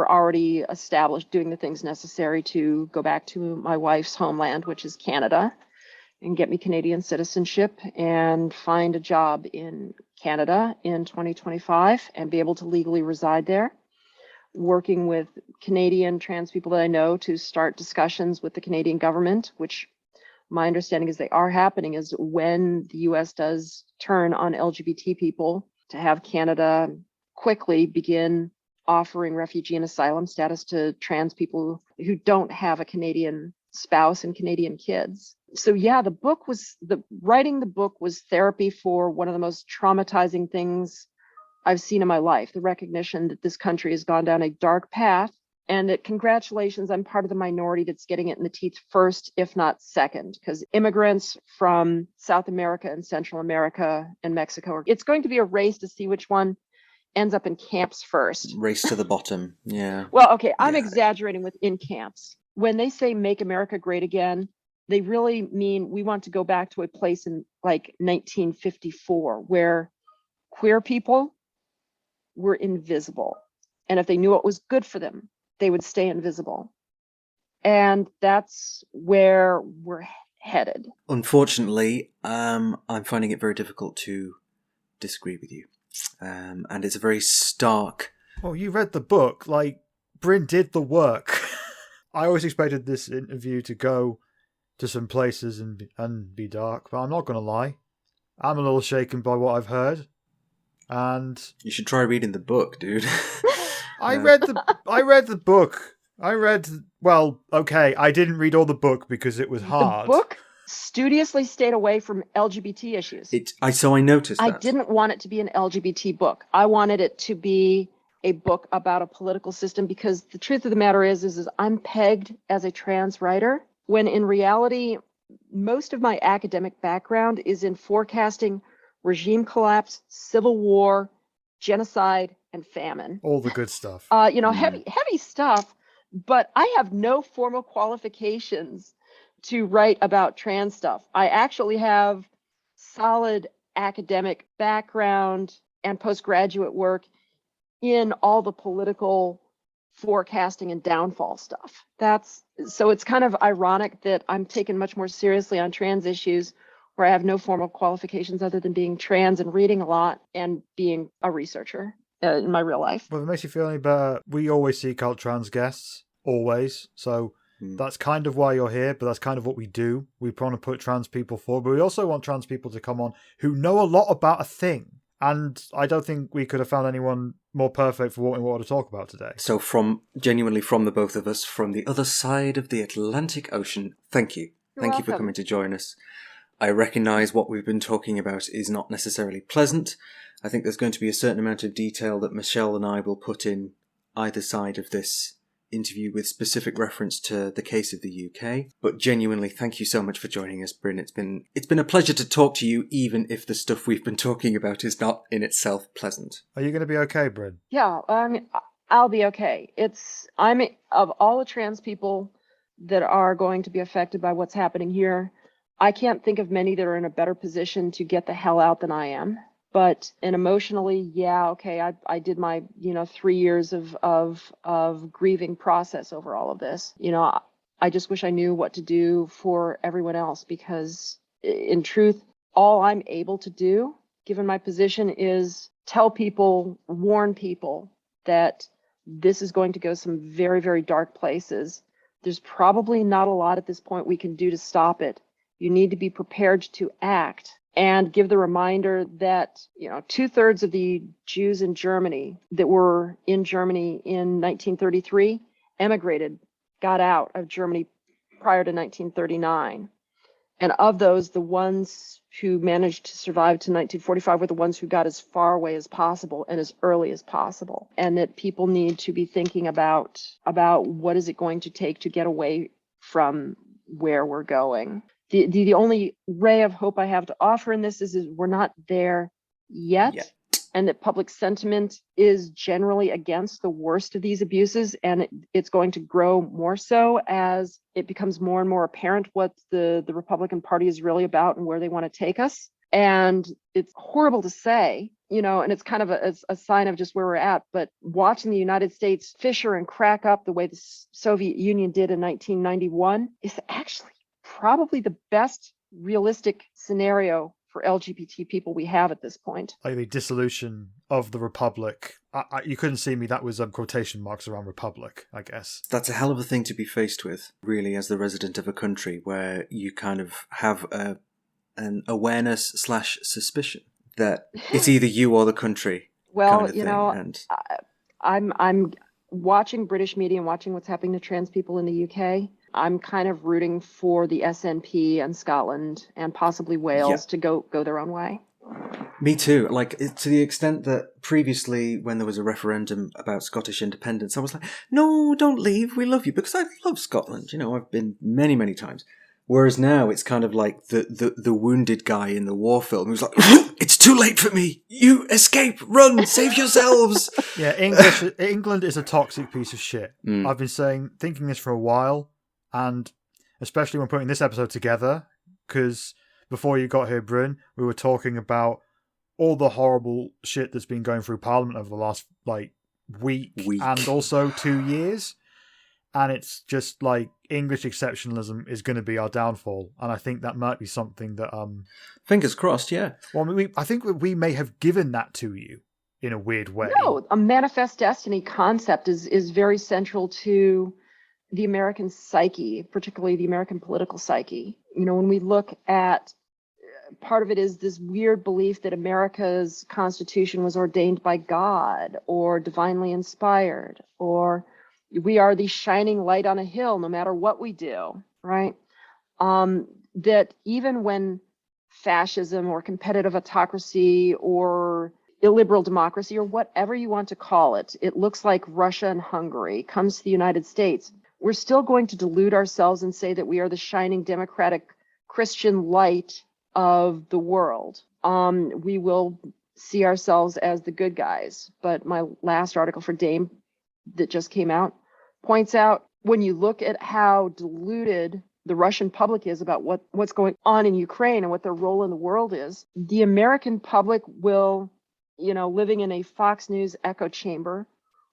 already established doing the things necessary to go back to my wife's homeland, which is Canada, and get me Canadian citizenship and find a job in Canada in 2025 and be able to legally reside there, working with Canadian trans people that I know to start discussions with the Canadian government, which my understanding is they are happening, is when the US does turn on LGBT people, to have Canada quickly begin offering refugee and asylum status to trans people who don't have a Canadian spouse and Canadian kids. So yeah, writing the book was therapy for one of the most traumatizing things I've seen in my life, the recognition that this country has gone down a dark path, and that congratulations, I'm part of the minority that's getting it in the teeth first, if not second, because immigrants from South America and Central America and Mexico, it's going to be a race to see which one ends up in camps first. Race to the bottom, yeah. Well, okay, I'm exaggerating with in camps. When they say make America great again, they really mean we want to go back to a place in like 1954 where queer people were invisible. And if they knew what was good for them, they would stay invisible. And that's where we're headed. Unfortunately, I'm finding it very difficult to disagree with you. And it's a very stark... Well, you read the book. Like, Bryn did the work. I always expected this interview to go to some places and be dark, but I'm not going to lie. I'm a little shaken by what I've heard. And you should try reading the book, dude. I read the book. Well, okay, I didn't read all the book because it was hard. The book studiously stayed away from LGBT issues. So I noticed that. I didn't want it to be an LGBT book. I wanted it to be a book about a political system, because the truth of the matter is I'm pegged as a trans writer, when in reality, most of my academic background is in forecasting regime collapse, civil war, genocide, and famine. All the good stuff. Heavy stuff, but I have no formal qualifications to write about trans stuff. I actually have solid academic background and postgraduate work in all the political forecasting and downfall stuff. So it's kind of ironic that I'm taken much more seriously on trans issues where I have no formal qualifications other than being trans and reading a lot and being a researcher in my real life. Well, if it makes you feel any better, we always seek out trans guests, always. So that's kind of why you're here, but that's kind of what we do. We want to put trans people forward, but we also want trans people to come on who know a lot about a thing. And I don't think we could have found anyone more perfect for what we wanted to talk about today. So genuinely from the both of us, from the other side of the Atlantic Ocean, thank you. Thank you for coming to join us. I recognise what we've been talking about is not necessarily pleasant. I think there's going to be a certain amount of detail that Michelle and I will put in either side of this interview with specific reference to the case of the UK. But genuinely, thank you so much for joining us, Bryn. It's been a pleasure to talk to you, even if the stuff we've been talking about is not in itself pleasant. Are you going to be okay, Bryn? Yeah, I'll be okay. I'm of all the trans people that are going to be affected by what's happening here, I can't think of many that are in a better position to get the hell out than I am. But emotionally, yeah, okay, I did my 3 years of grieving process over all of this. I just wish I knew what to do for everyone else, because in truth, all I'm able to do, given my position, is tell people, warn people that this is going to go some very, very dark places. There's probably not a lot at this point we can do to stop it. You need to be prepared to act and give the reminder that, 2/3 of the Jews in Germany that were in Germany in 1933 emigrated, got out of Germany prior to 1939. And of those, the ones who managed to survive to 1945 were the ones who got as far away as possible and as early as possible. And that people need to be thinking about what is it going to take to get away from where we're going. The only ray of hope I have to offer in this is we're not there yet, and that public sentiment is generally against the worst of these abuses, and it's going to grow more so as it becomes more and more apparent what the Republican Party is really about and where they want to take us. And it's horrible to say, and it's kind of a sign of just where we're at, but watching the United States fissure and crack up the way the Soviet Union did in 1991 is actually probably the best realistic scenario for LGBT people we have at this point. Like the dissolution of the Republic. You couldn't see me, that was quotation marks around Republic, I guess. That's a hell of a thing to be faced with, really, as the resident of a country where you kind of have an awareness / suspicion that it's either you or the country. Well, kind of thing. I'm watching British media and watching what's happening to trans people in the UK. I'm kind of rooting for the SNP and Scotland and possibly Wales to go their own way. Me too. Like, to the extent that previously, when there was a referendum about Scottish independence, I was like, no, don't leave, we love you, because I love Scotland. I've been many, many times. Whereas now it's kind of like the wounded guy in the war film who's like, it's too late for me. You escape, run, save yourselves. Yeah, England is a toxic piece of shit. I've been thinking this for a while, and especially when putting this episode together, because before you got here, Bryn, we were talking about all the horrible shit that's been going through Parliament over the last week and also 2 years. And it's just like English exceptionalism is going to be our downfall. And I think that might be something that... Fingers crossed, yeah. Well, I think we may have given that to you in a weird way. No, a manifest destiny concept is very central to the American psyche, particularly the American political psyche. When we look at... part of it is this weird belief that America's Constitution was ordained by God or divinely inspired, or... we are the shining light on a hill no matter what we do, right? That even when fascism or competitive autocracy or illiberal democracy or whatever you want to call it, it looks like Russia and Hungary comes to the United States, we're still going to delude ourselves and say that we are the shining democratic Christian light of the world. We will see ourselves as the good guys. But my last article for Dame that just came out points out, when you look at how deluded the Russian public is about what's going on in Ukraine and what their role in the world is, the American public will, living in a Fox News echo chamber,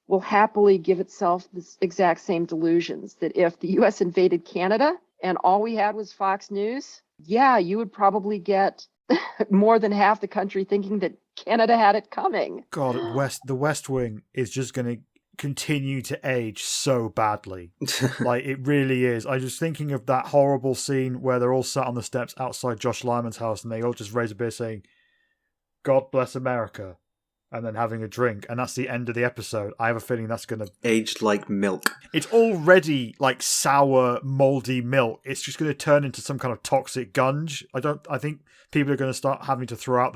will happily give itself the exact same delusions that if the U.S. invaded Canada and all we had was Fox News, you would probably get more than half the country thinking that Canada had it coming. God, the West Wing is just going to continue to age so badly. It really is. I was just thinking of that horrible scene where they're all sat on the steps outside Josh Lyman's house and they all just raise a beer saying, God bless America, and then having a drink, and that's the end of the episode. I have a feeling that's going to... aged like milk. It's already like sour, mouldy milk. It's just going to turn into some kind of toxic gunge. I think people are going to start having to throw out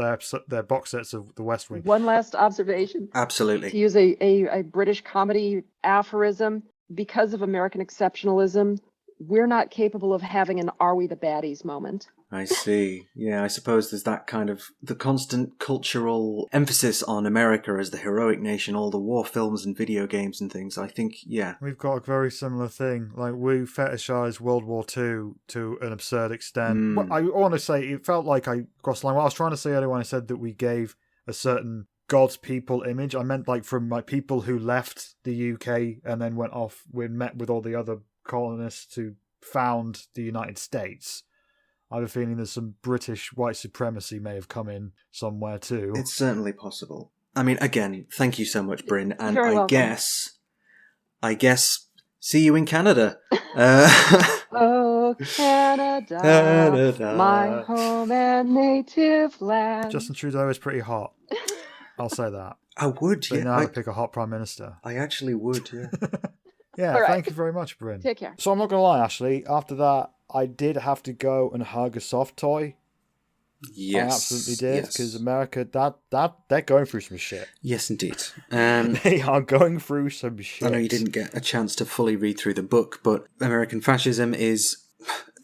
their box sets of The West Wing. One last observation. Absolutely. To use a British comedy aphorism, because of American exceptionalism, we're not capable of having an "are we the baddies" moment. I see. Yeah, I suppose there's that kind of the constant cultural emphasis on America as the heroic nation, all the war films and video games and things. I think, yeah. We've got a very similar thing. We fetishize World War II to an absurd extent. I want to say, it felt like I crossed the line. What I was trying to say earlier when I said that we gave a certain God's people image, I meant from people who left the UK and then went off, we met with all the other colonists who found the United States. I have a feeling there's some British white supremacy may have come in somewhere too. It's certainly possible. I mean, again, thank you so much, Bryn. And You're welcome. I guess See you in Canada. Oh, Canada, Canada. my home and native land. Justin Trudeau is pretty hot. I'll say that. I would, They yeah. know how to pick a hot prime minister. I actually would, yeah. Yeah, All right. thank you very much, Bryn. Take care. So I'm not going to lie, Ashley. After that, I did have to go and hug a soft toy. Yes. I absolutely did, yes. because America, they're going through some shit. Yes, indeed. They are going through some shit. I know you didn't get a chance to fully read through the book, but American fascism is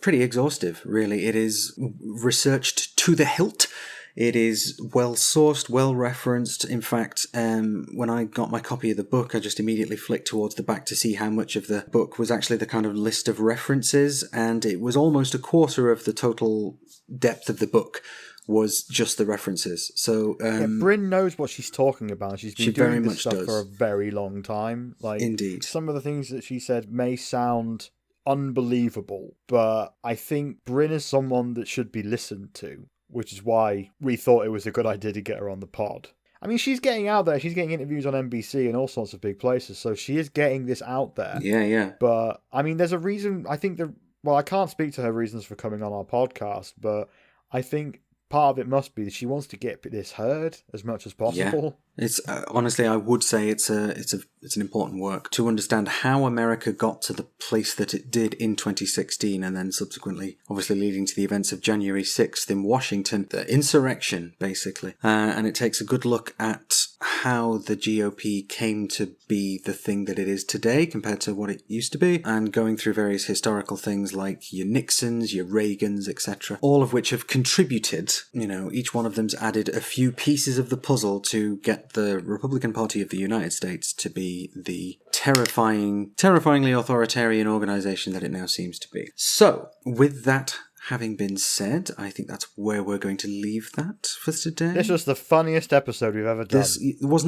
pretty exhaustive, really. It is researched to the hilt. It is well sourced, well referenced. In fact, when I got my copy of the book, I just immediately flicked towards the back to see how much of the book was actually the kind of list of references, and it was almost a quarter of the total depth of the book was just the references. So Bryn knows what she's talking about. She's been she doing very this much stuff does. for a very long time. Like, Indeed. some of the things that she said may sound unbelievable, but I think Bryn is someone that should be listened to, which is why we thought it was a good idea to get her on the pod. I mean, she's getting out there. She's getting interviews on NBC and all sorts of big places, so she is getting this out there. Yeah. But, I mean, there's a reason. I think well, I can't speak to her reasons for coming on our podcast, but I think part of it must be that she wants to get this heard as much as possible. It's honestly, I would say it's an important work to understand how America got to the place that it did in 2016, and then subsequently, obviously, leading to the events of January 6th in Washington, the insurrection, basically. And it takes a good look at how the GOP came to be the thing that it is today compared to what it used to be, and going through various historical things like your Nixons, your Reagans, etc., all of which have contributed. You know, each one of them's added a few pieces of the puzzle to get the Republican Party of the United States to be the terrifyingly authoritarian organization that it now seems to be. So, with that having been said, I think that's where we're going to leave that for today. This was the funniest episode we've ever done.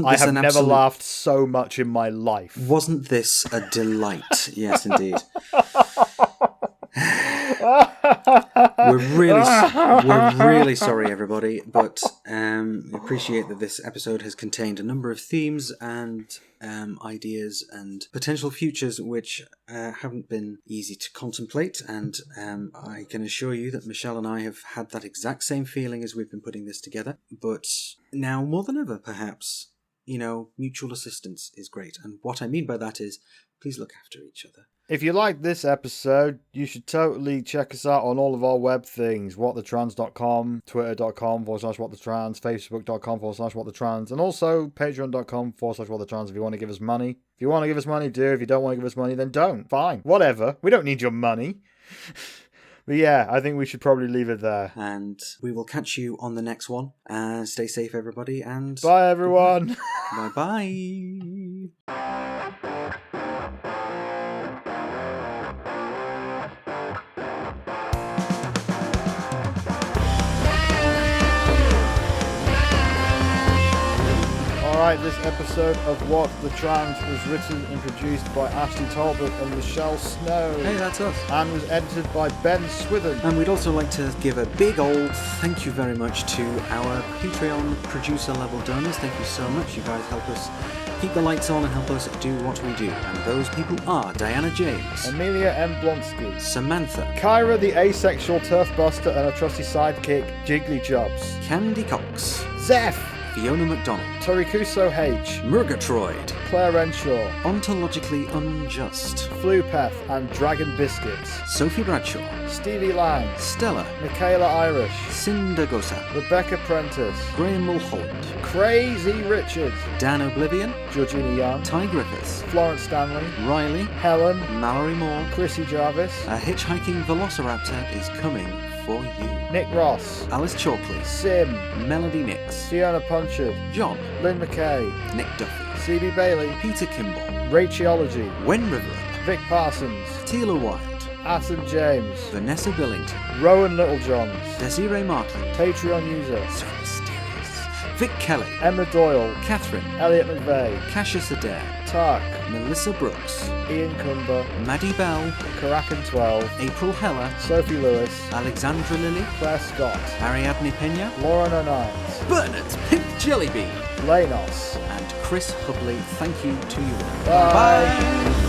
I have never laughed so much in my life. Wasn't this a delight? Yes, indeed. We're really sorry, everybody, but we appreciate that this episode has contained a number of themes and ideas and potential futures which haven't been easy to contemplate, and I can assure you that Michelle and I have had that exact same feeling as we've been putting this together, but now more than ever, perhaps, mutual assistance is great, and what I mean by that is please look after each other. If you like this episode, you should totally check us out on all of our web things. whatthetrans.com, twitter.com/whatthetrans, facebook.com/whatthetrans, and also patreon.com/whatthetrans if you want to give us money. If you want to give us money, do. If you don't want to give us money, then don't. Fine. Whatever. We don't need your money. But yeah, I think we should probably leave it there. And we will catch you on the next one. Stay safe, everybody, and... Bye, everyone. Bye-bye. Alright, this episode of What the Trans was written and produced by Ashley Talbot and Michelle Snow. Hey, that's us. And was edited by Ben Swithin. And we'd also like to give a big old thank you very much to our Patreon producer level donors. Thank you so much. You guys help us keep the lights on and help us do what we do. And those people are Diana James, Amelia M. Blonsky, Samantha, Kyra the asexual turf buster and her trusty sidekick, Jiggly Jobs, Candy Cox, Zeph, Fiona McDonald, Torikuso H, Murgatroyd, Claire Renshaw, Ontologically Unjust, Flupeth and Dragon Biscuits, Sophie Bradshaw, Stevie Lang, Stella, Michaela Irish, Cindergosa, Rebecca Prentice, Graham Mulholland, Crazy Richards, Dan Oblivion, Georgina Young, Ty Griffiths, Florence Stanley, Riley, Helen, Mallory Moore. Chrissy Jarvis, A hitchhiking velociraptor is coming for you. Nick Ross, Alice Chalkley, Sim, Melody Nix, Fiona Punchard, John, Lynn McKay, Nick Duffy, CB Bailey, Peter Kimball, Rachology, Wen Riverup, Vic Parsons, Tila Wild, Atom James, Vanessa Billington, Rowan Littlejohns, Desiree Markland, Patreon user, So Mysterious, Vic Kelly, Emma Doyle, Catherine, Elliot McVeigh, Cassius Adair, Tark, Melissa Brooks, Ian Cumber, Maddie Bell, Karakan 12, April Heller, Sophie Lewis, Alexandra Lilly, Claire Scott, Ariadne Pena, Lauren O'Night, Bernard Pink Jellybean, Lanos. and Chris Hubley. Thank you to you all. Bye.